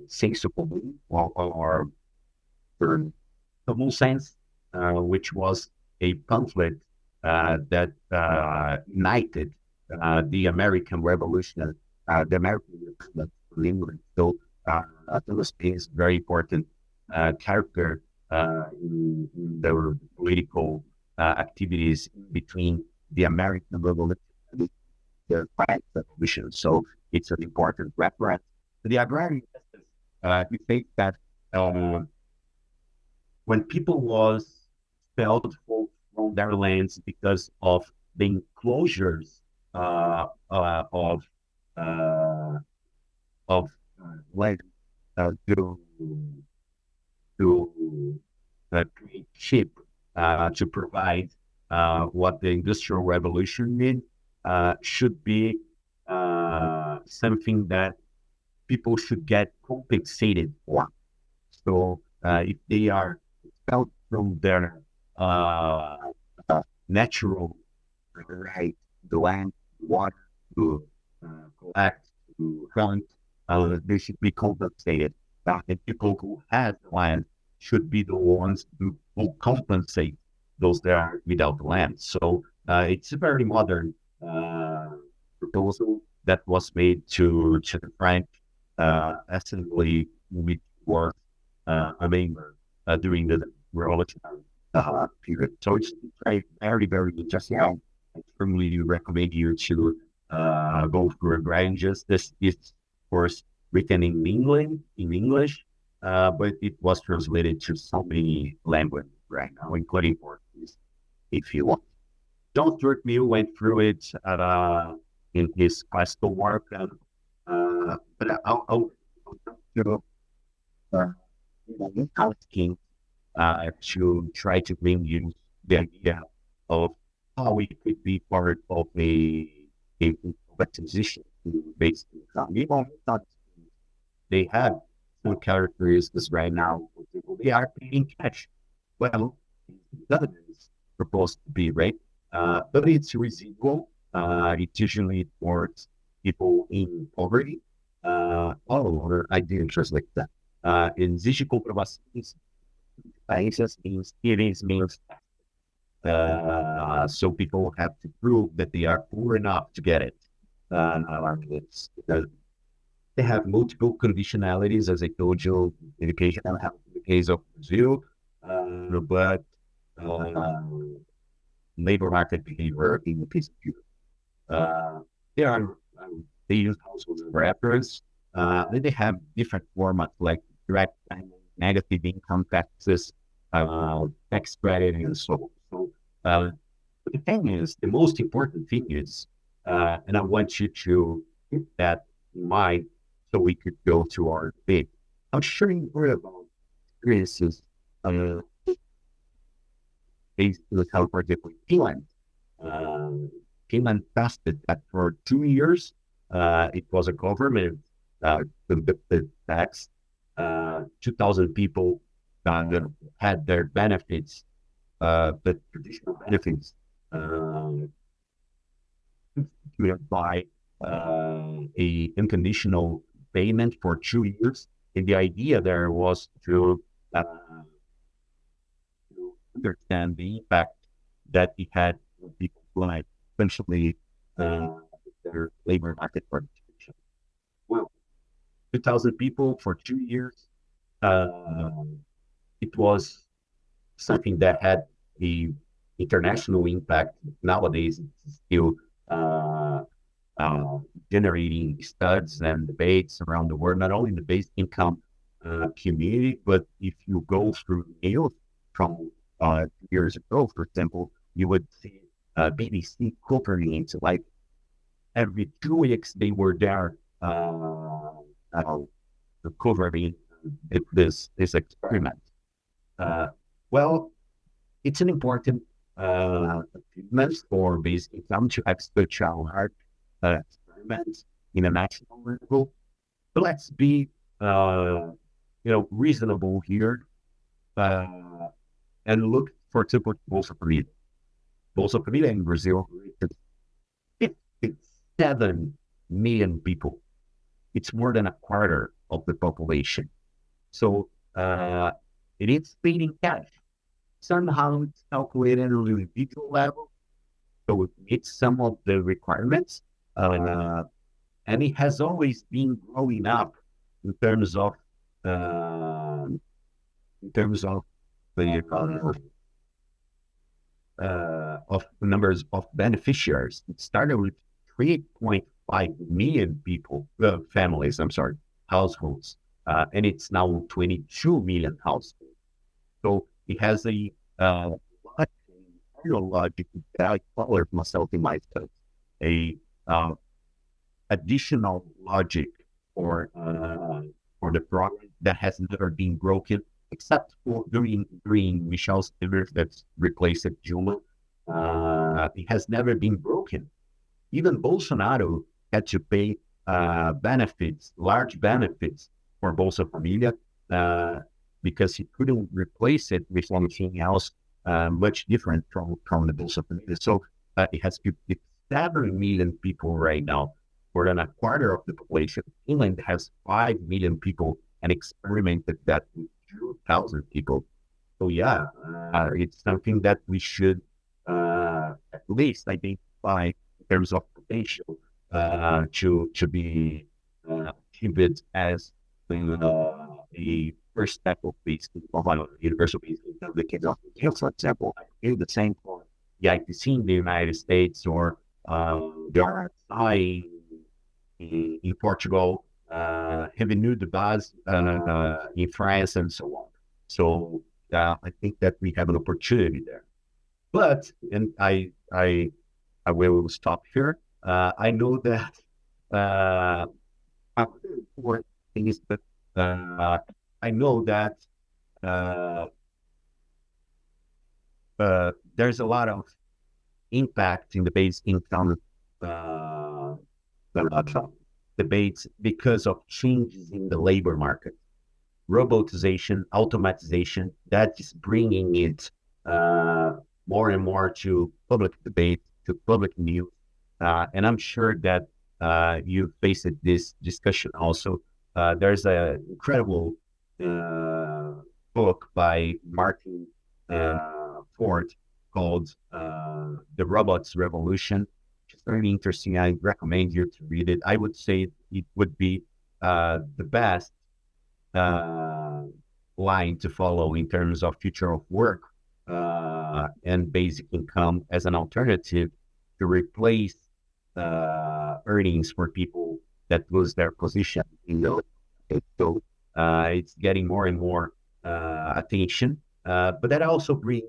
sensible or common sense, which was a pamphlet that united the American Revolution, the American Republic of England. So Thomas Paine is a very important character in the political activities between the American Revolution and the French Revolution. So it's an important reference. The agrarian justice, we think that when people was expelled from their lands because of the enclosures of land to create cheap to provide what the Industrial Revolution did, should be something that people should get compensated for. So if they are expelled from their natural right, the land, water, to collect, to hunt, they should be compensated. And people who have the land should be the ones who will compensate those that are without the land. So it's a very modern proposal that was made to the French Assembly, which was a member during the revolutionary period. So it's very, very interesting. I strongly recommend you to go through Agrarian Justice. It's, of course, written in English, but it was translated to so many languages right now, including Portuguese, if you want. John Stuart Mill went through it in his classical work, but I'll asking to try to bring you the idea of how we could be part of a transition to basic income. They have some characteristics right now. They are paying cash. Well, that is supposed to be, right? But it's residual. It's usually towards people in poverty. Or I didn't translate that. Exige comprovações means so people have to prove that they are poor enough to get it. They have multiple conditionalities, as I told you, education in the case of Brazil, but labor market behavior in the case of Europe. They are they use households for reference. Then they have different formats like direct payment, negative income taxes, tax credit, and so on. So but the thing is, the most important thing is, and I want you to keep that in mind so we could go to our debate. I'm sure you heard about experiences based on how, for example, Finland. Finland tested that for 2 years. It was a government the tax. 2,000 people had their benefits, the traditional benefits, by a unconditional payment for 2 years. And the idea there was to understand the impact that it had on people's lives, essentially their labor market participation. Well, 2,000 people for 2 years. It was something that had the international impact. Nowadays, it's still generating studies and debates around the world, not only in the basic income community, but if you go through news from years ago, for example, you would see BBC covering it like every 2 weeks they were there covering this experiment. Well, it's an important achievement for basic income to execute our experiments in a national level. But let's be, reasonable here and look, for example, Bolsa Família. Bolsa Família in Brazil reaches 57 million people. It's more than a quarter of the population. So it is paid in cash. Somehow it's calculated on an individual level, so it meets some of the requirements, and it has always been growing up in terms of the of numbers of beneficiaries. It started with 3.5 million people, families. I'm sorry, households, and it's now 22 million households. So it has a logic that I call it myself in my studies, a additional logic for the program that has never been broken, except for during Michel's tenure that's replaced Dilma. It has never been broken. Even Bolsonaro had to pay benefits, large benefits for Bolsa Família, because he couldn't replace it with anything else much different from the Bolsa Família. So it has 57 million people right now, more than a quarter of the population. Finland has 5 million people and experimented that with 2,000 people. So yeah, it's something that we should at least identify in terms of potential to be achieved as a first step of basic universal basic income. The kids of for example, I do the same for the ITC in the United States, or the RSI in Portugal, Revenu de Base in France, and so on. So I think that we have an opportunity there. But, and I will stop here. I know that important thing is that I know that there's a lot of impact in the base income debates because of changes in the labor market, robotization, automatization, that is bringing it more and more to public debate, to public news. And I'm sure that you faced this discussion also. There's an incredible book by Martin Ford called The Robots Revolution, which is very interesting. I recommend you to read it. I would say it would be the best line to follow in terms of future of work and basic income as an alternative to replace earnings for people that lose their position. So it's getting more and more attention, but that also brings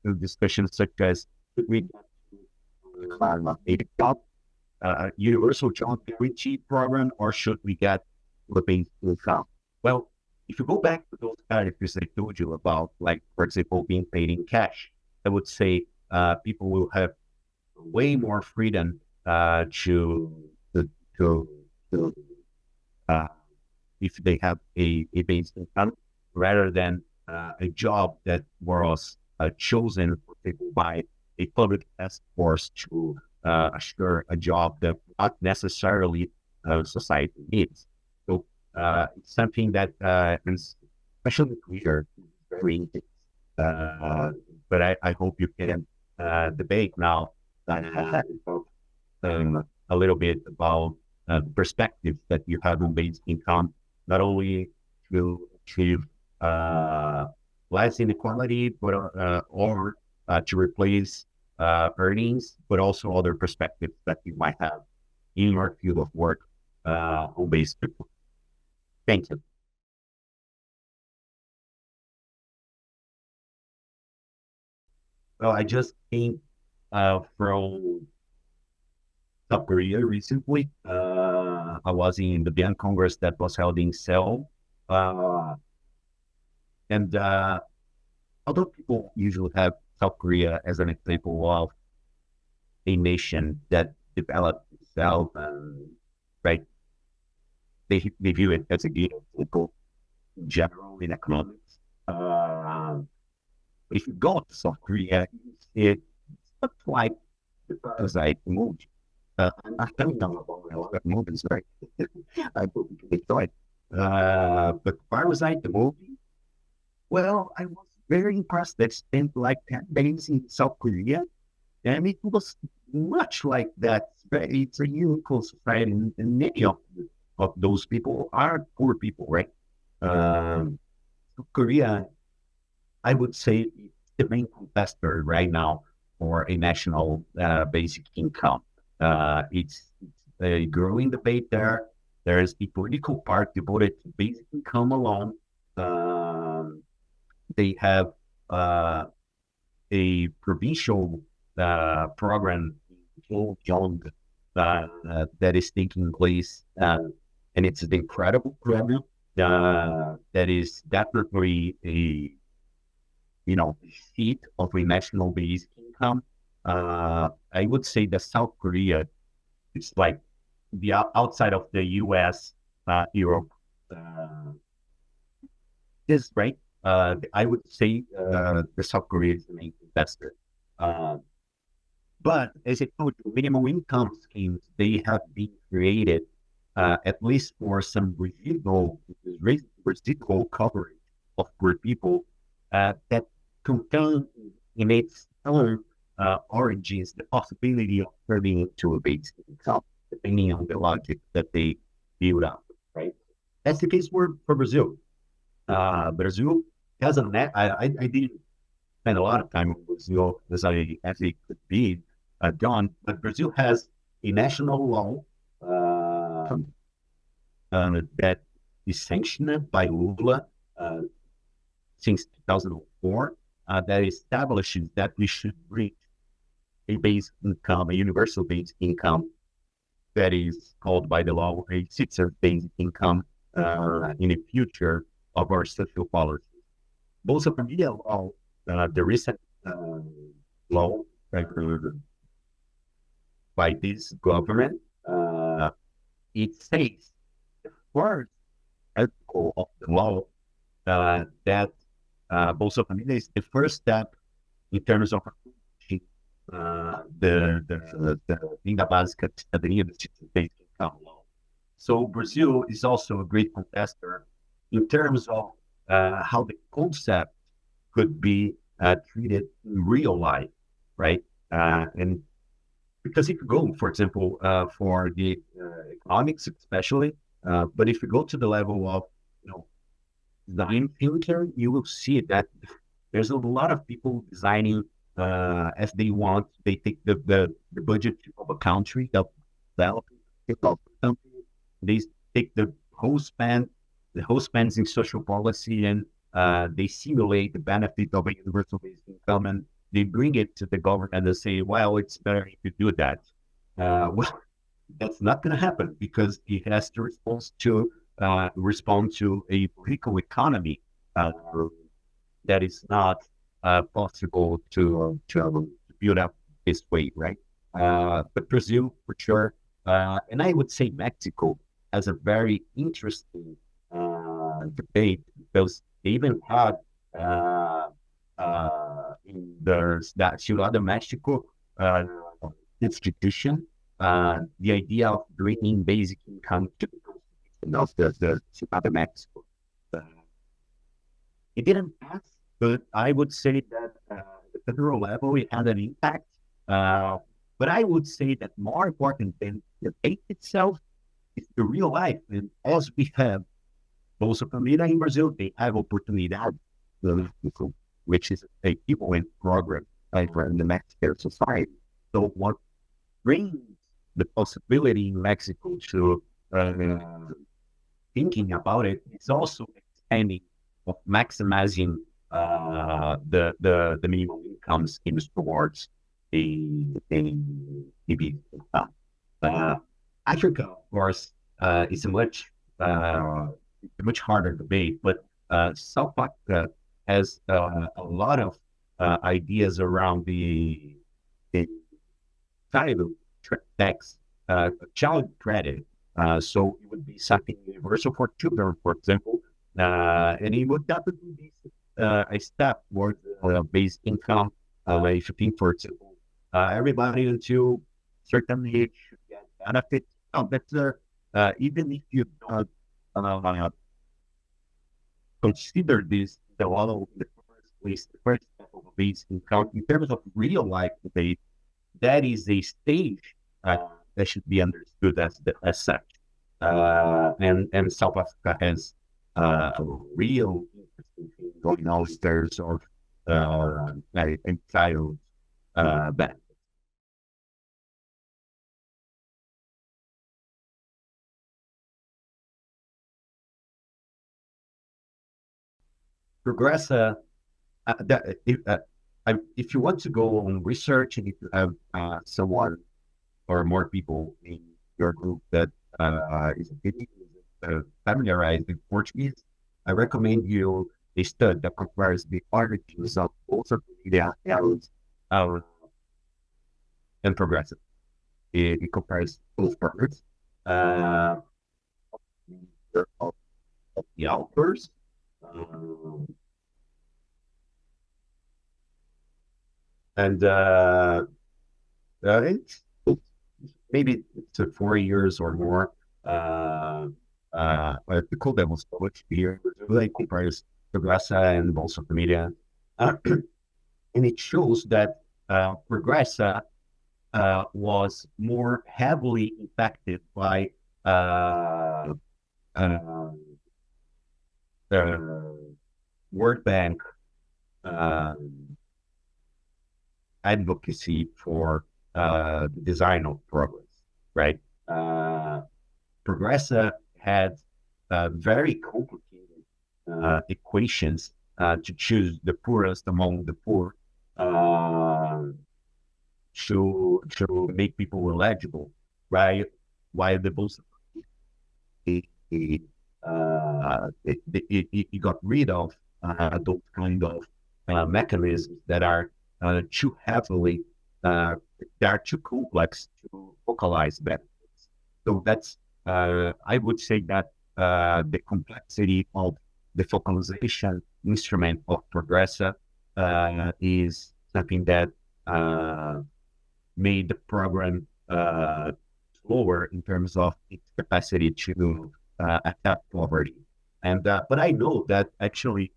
to discussions such as should we a job, universal job guarantee program, or should we get the basic income? Well, if you go back to those characters I told you about, like for example, being paid in cash, I would say people will have way more freedom to if they have a basic income rather than a job that was chosen for people by a public task force to assure a job that not necessarily society needs. So it's something that is especially clear, very interesting. But I hope you can debate now a little bit about the perspectives that you have on basic income, not only to achieve less inequality, but or to replace earnings, but also other perspectives that you might have in your field of work on basic income. Thank you. Well, I just came from South Korea recently. I was in the Bien Congress that was held in Seoul. And although people usually have South Korea as an example of a nation that developed itself, right? They view it as a good example in general in economics. If you go to South Korea, it's not like the parasite movie. I don't know about a lot of movies, right? I hope you can enjoy it. But Parasite, the movie, well, I was very impressed that spent like 10 days in South Korea. And it was much like that. It's a unequal society, and many of those people are poor people, right? South Korea, I would say, the main competitor right now for a national basic income. It's a growing debate there. There is a political part devoted to basic income alone. They have a provincial program in Young that is taking place, and it's an incredible program that is definitely a seat of a national basic income. I would say that South Korea is like the outside of the U.S., Europe. Is right. I would say the South Korea is the main investor. But as I told you, minimum income schemes, they have been created at least for some residual coverage of poor people that contain in its own origins the possibility of turning into a basic income, depending on the logic that they build up, right? That's the case for Brazil. Brazil has a net. I didn't spend a lot of time in Brazil as I could be, John, but Brazil has a national law that is sanctioned by Lula since 2004 that establishes that we should reach a basic income, a universal basic income that is called by the law a citizen basic income in the future of our social policies. Bolsa Família law, the recent law by this government, it says the first article of the law that Bolsa Família is the first step in terms of the Renda Básica de Cidadania, the citizen basic income law. So Brazil is also a great contester in terms of how the concept could be treated in real life, right? And because if you go, for example, for the economics especially, but if you go to the level of, you know, design thinker, you will see that there's a lot of people designing as they want. They take the budget of a country, the developing country. They take the whole spends in social policy, and they simulate the benefit of a universal basic income, and they bring it to the government and say, well, it's better if you do that. Well, that's not going to happen because it has to respond to a political economy that is not possible to build up this way, right? But Brazil, for sure, and I would say Mexico has a very interesting debate because they even had in the Ciudad de Mexico institution the idea of bringing basic income to the constitution of the Ciudad de Mexico. It didn't pass, but I would say that at the federal level it had an impact. But I would say that more important than the debate itself is the real life. And as we have Bolsa Família in Brazil, they have Oportunidade, which is a people-in program in the Mexican society. So what brings the possibility in Mexico to thinking about it is also expanding of maximizing the minimum incomes in towards the Africa, of course, is a much harder debate, but South Africa has a lot of ideas around the child tax, child credit. So it would be something universal for children, for example, and it would definitely be a step towards basic income. If you think, for example, everybody until certain age should get benefits. Even if you don't consider this the law in the first place, the first step of basic income in terms of real life debate, that is a stage that should be understood as such. And South Africa has a real interesting thing going on in terms of child benefits. Progressa, if you want to go on research and if you have someone or more people in your group that is familiarized with Portuguese, I recommend you a study that compares the origins of both of the and progressive. It compares both parts of the authors. And it's maybe to 4 years or more. But the code that was published here really compares Progressa and Bolsa Família, and it shows that Progressa was more heavily impacted by World Bank advocacy for the design of progress, right? Progressa had very complicated equations to choose the poorest among the poor to make people eligible, right? While the Bolsa it got rid of those kind of mechanisms that are too heavily, they are too complex to focalize benefits. So that's, I would say that the complexity of the focalization instrument of Progressa is something that made the program slower in terms of its capacity to attack poverty. And but I know that actually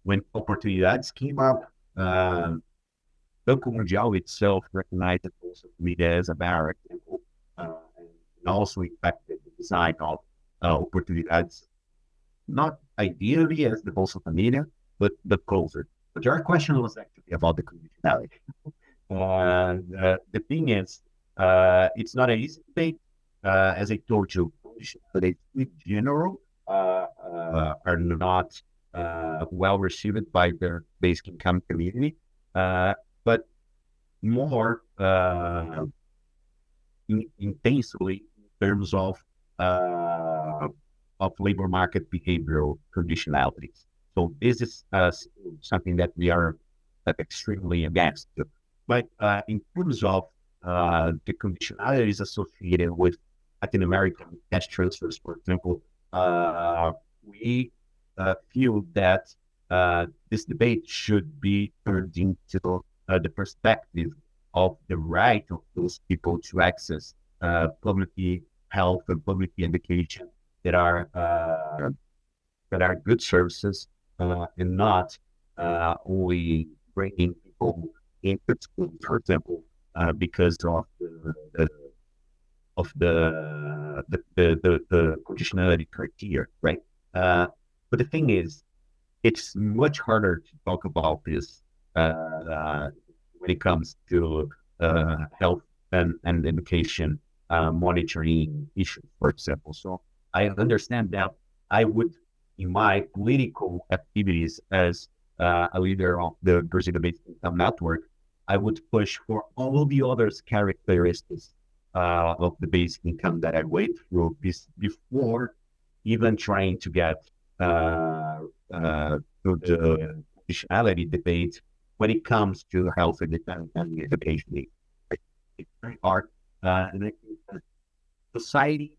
when Oportunidades came up, Banco Mundial itself recognized that also media as a better example, and also impacted the design of opportunities, not ideally as the Bolsa Familia, but closer. But your question was actually about the conditionality. The thing is, it's not an easy debate. As I told you, conditionality in general are not well received by the basic income community, but more intensely in terms of labor market behavioral conditionalities. So this is something that we are extremely against. But in terms of the conditionalities associated with Latin American cash transfers, for example, we feel that this debate should be turned into the perspective of the right of those people to access public health and public education that are good services, and not only bringing people into school, for example, because of the conditionality criteria, right? But the thing is, it's much harder to talk about this when it comes to health and education monitoring issues, for example. So I understand that I would, in my political activities as a leader of the Brazilian-based income network, I would push for all the other characteristics of the basic income that I went through before even trying to get to the conditionality debate when it comes to health and education. It's very hard. And I think that society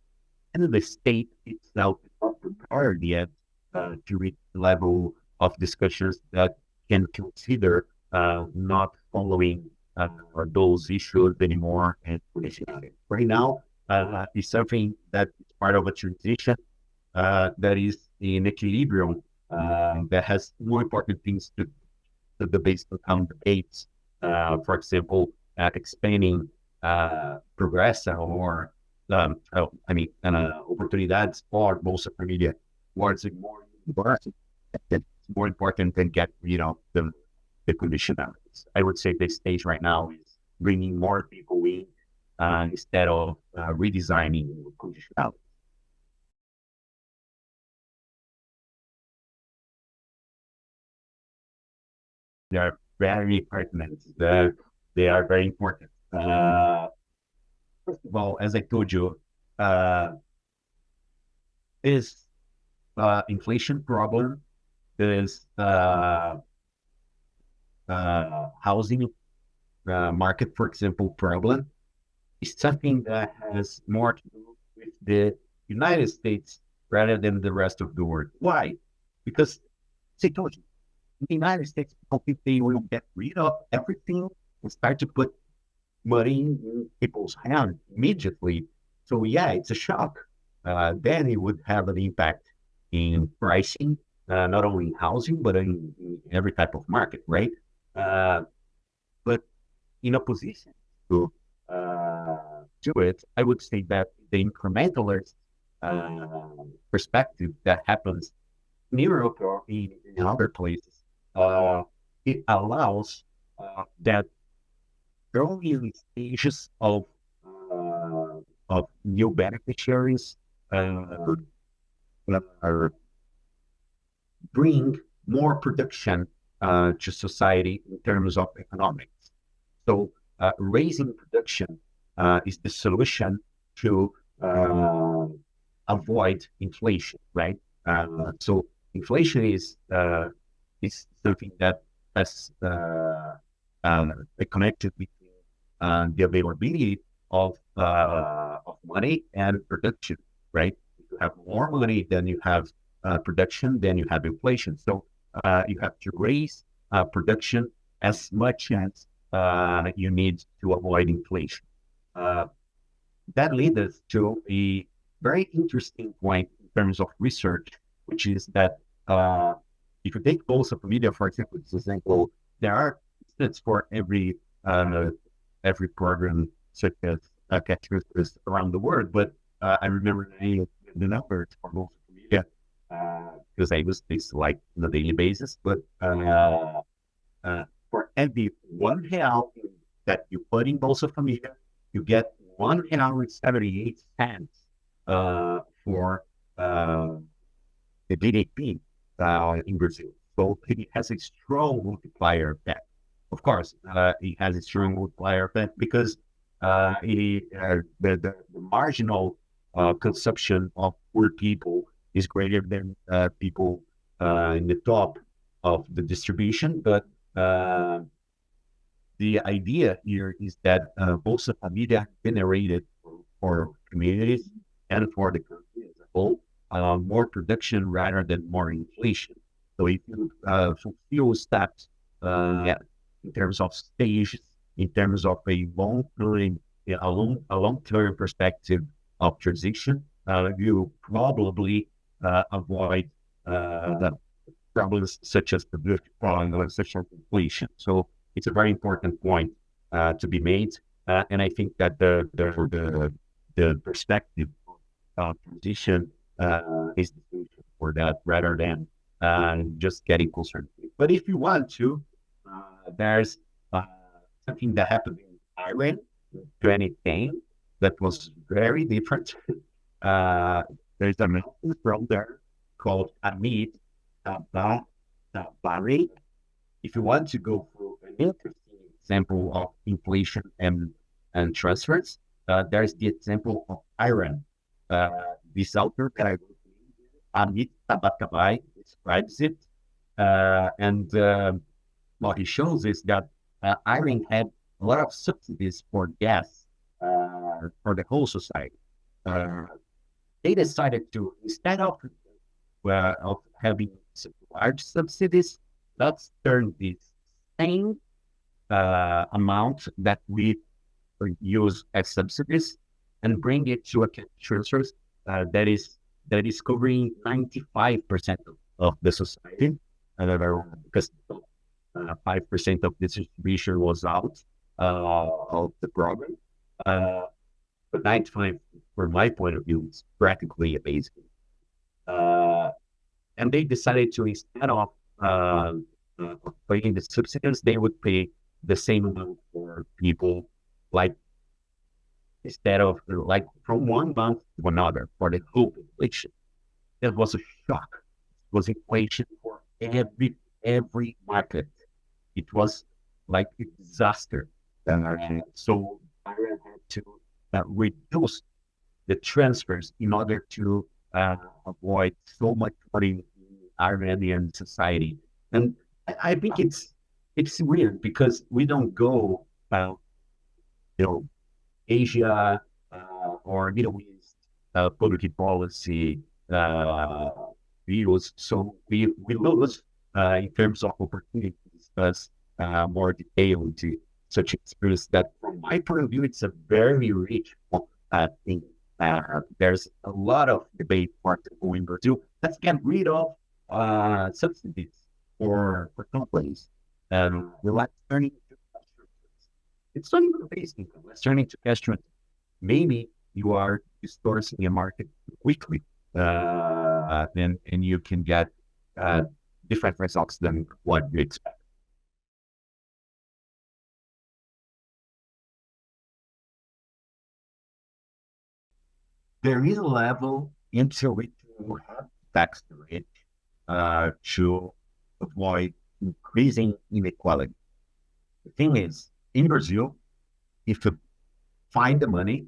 and the state itself is not prepared yet to reach the level of discussions that can consider not following those issues anymore. And right now, is something that is part of a transition that is in equilibrium, that has more important things to the basic income debates. For example, expanding progressa or oportunidades for Bolsa Familia was more important. It's more important than get the conditionalities. I would say the stage right now is bringing more people in instead of redesigning conditionalities. They are very pertinent. They are very important. First of all, as I told you, this inflation problem, this housing market, for example, problem is something that has more to do with the United States rather than the rest of the world. Why? Because, as I told you, in the United States, people think they will get rid of everything and start to put money in people's hands immediately. So yeah, it's a shock. Then it would have an impact in pricing, not only in housing, but in every type of market, right? But in opposition to it, I would say that the incrementalist perspective that happens in Europe or in other places, it allows that early stages of new beneficiaries bring more production to society in terms of economics. So raising production is the solution to avoid inflation, right? So inflation is something that has connected between the availability of money and production, right? If you have more money, then you have production, then you have inflation. So you have to raise production as much as you need to avoid inflation. That leads us to a very interesting point in terms of research, which is that if you take Bolsa Familia, for example, there are instances for every every program such as catchers around the world, but I remember the numbers for Bolsa Familia because I use this like on a daily basis. But for every £1 that you put in Bolsa Familia, you get £1.78 for the GDP in Brazil. So it has a strong multiplier effect. Of course, it has a strong multiplier effect because the marginal consumption of poor people is greater than people in the top of the distribution. But the idea here is that Bolsa Familia generated for communities and for the country as a whole more production rather than more inflation. So if you fulfill steps in terms of stages, in terms of a long-term perspective of transition, you probably avoid the problems such as the problem, such as inflation. So it's a very important point to be made, and I think that the perspective of transition is the solution for that rather than just getting closer. But if you want to, there's something that happened in Ireland in 2010 that was very different. There's a mountain from there called Amit Tabari. If you want to go through an interesting example of inflation and transfers, there's the example of Iran. This author that I wrote, Amit Tabatabai, describes it. And what he shows is that Iran had a lot of subsidies for gas for the whole society. They decided to, instead of having large subsidies, let's turn this same amount that we use as subsidies and bring it to a transfer that is covering 95% of the society, because 5% of the distribution was out of the program. But 95, from my point of view, is practically amazing. And they decided to, instead of paying the subsidies, they would pay the same amount for people, like instead of like from one month to another for the whole population. That was a shock. It was inflation for every market. It was like a disaster. So Ireland had to reduce the transfers in order to avoid so much money in Iranian society. And I think it's weird because we don't go Asia or Middle East public policy views. So we lose in terms of opportunity to discuss more detail into such experience that, from my point of view, it's a very rich thing. There's a lot of debate for in Brazil. Let's get rid of subsidies for companies. Let's turn into cash transfers. It's not even basic income. Let's turn into cash transfers. Maybe you are distorting a market quickly, and you can get different results than what you expect. There is a level into which you have tax rate to avoid increasing inequality. The thing is, in Brazil, if you find the money,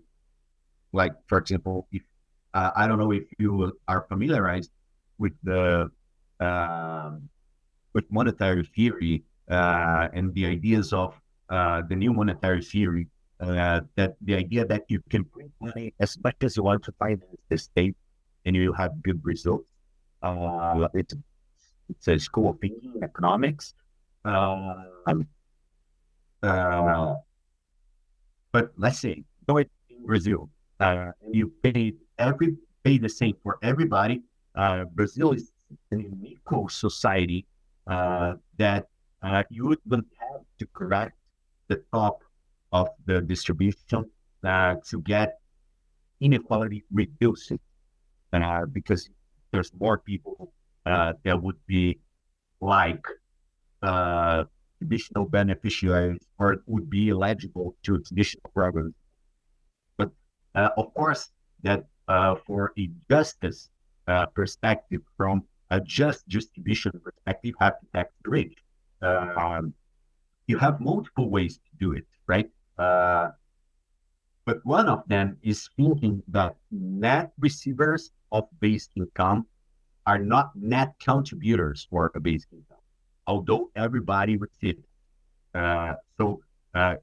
like for example, if I don't know if you are familiarized with the with monetary theory and the ideas of the new monetary theory. That the idea that you can print money as much as you want to finance the state and you have good results. It's a school of thinking, economics. But let's say, go in Brazil, and you pay the same for everybody. Brazil is an unequal society that you wouldn't have to correct the top of the distribution to get inequality reduced, because there's more people that would be like traditional beneficiaries or would be eligible to traditional programs. But of course, that for a justice perspective, from a just distribution perspective, have to tax the rich. You have multiple ways to do it, right? But one of them is thinking that net receivers of base income are not net contributors for a base income, although everybody receives. So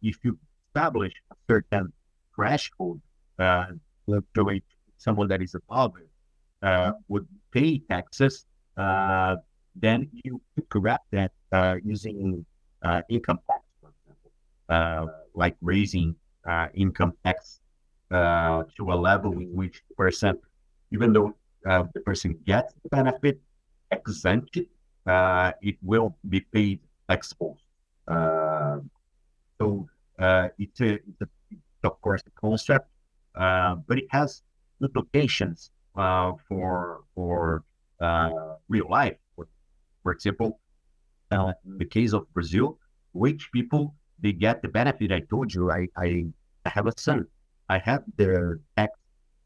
if you establish a certain threshold, to which someone that is above it would pay taxes, then you could correct that using income tax, for example, like raising income tax to a level in which the person, even though the person gets the benefit exempted, it will be paid exposed. So it's of course a concept, but it has implications for real life. For example, in the case of Brazil, rich people, they get the benefit. I told you, I have a son. I have the tax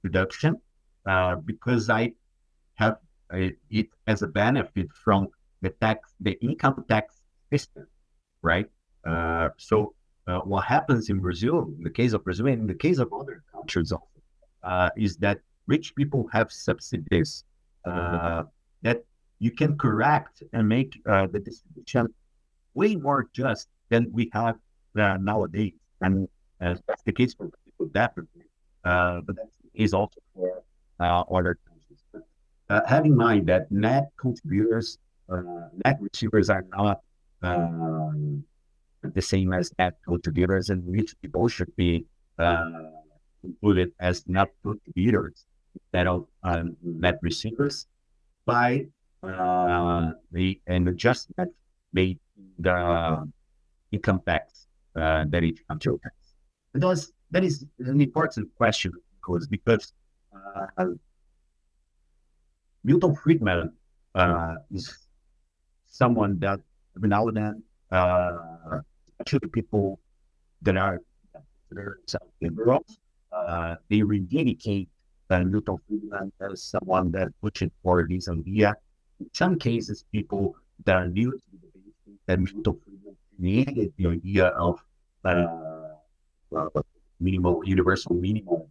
reduction because I have it as a benefit from the income tax system, right? So what happens in Brazil, in the case of Brazil and in the case of other countries also, is that rich people have subsidies that you can correct and make the distribution way more just than we have nowadays. And that's the case for people, definitely. But that is also for other countries. But, have in mind that net contributors, net receivers are not the same as net contributors, and rich people should be included as net contributors instead of net receivers by an adjustment made the income tax that each country has. That is an important question, because Milton Friedman is someone that every now and then, especially people that are liberals, they rededicate Milton Friedman as someone that pushes for this idea. In some cases, people that are new to the debate that Milton Friedman created the idea of universal minimum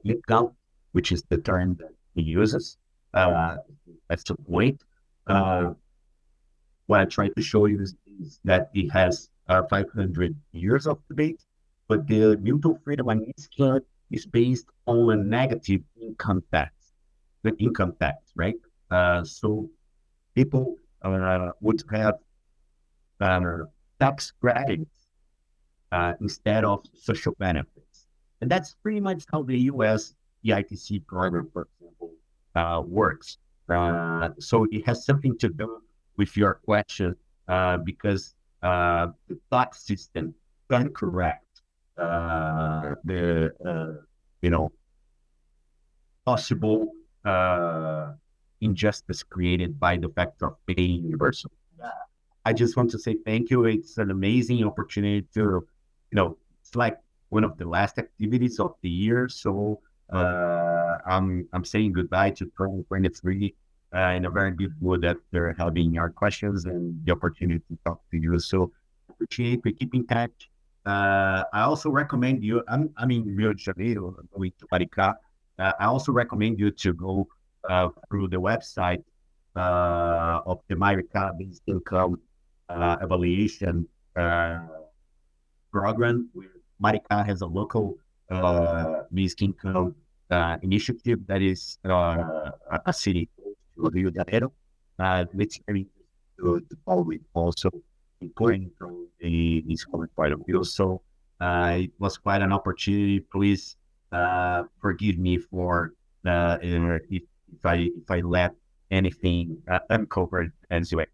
income, which is the term that he uses. That's the point. What I try to show you is that it has 500 years of debate, but the Milton Friedman scheme is based on a negative income tax, the income tax, right? So people would have tax credits instead of social benefits. And that's pretty much how the US EITC program, for example, works. So it has something to do with your question, because the tax system can correct the possible injustice created by the fact of paying universal. I just want to say thank you. It's an amazing opportunity to, it's like one of the last activities of the year. So I'm saying goodbye to 2023 in a very good mood after having your questions and the opportunity to talk to you. So appreciate we keep in touch. I also recommend you, I'm in Rio de Janeiro, I'm going to Maricá. I also recommend you to go through the website of the Maricá Basic Income Evaluation program. Maricá has a local basic income initiative that is a city of Rio de Janeiro. It's very to follow it also, including from the scholar point of view. So it was quite an opportunity. Please forgive me for if I let anything uncovered anyway.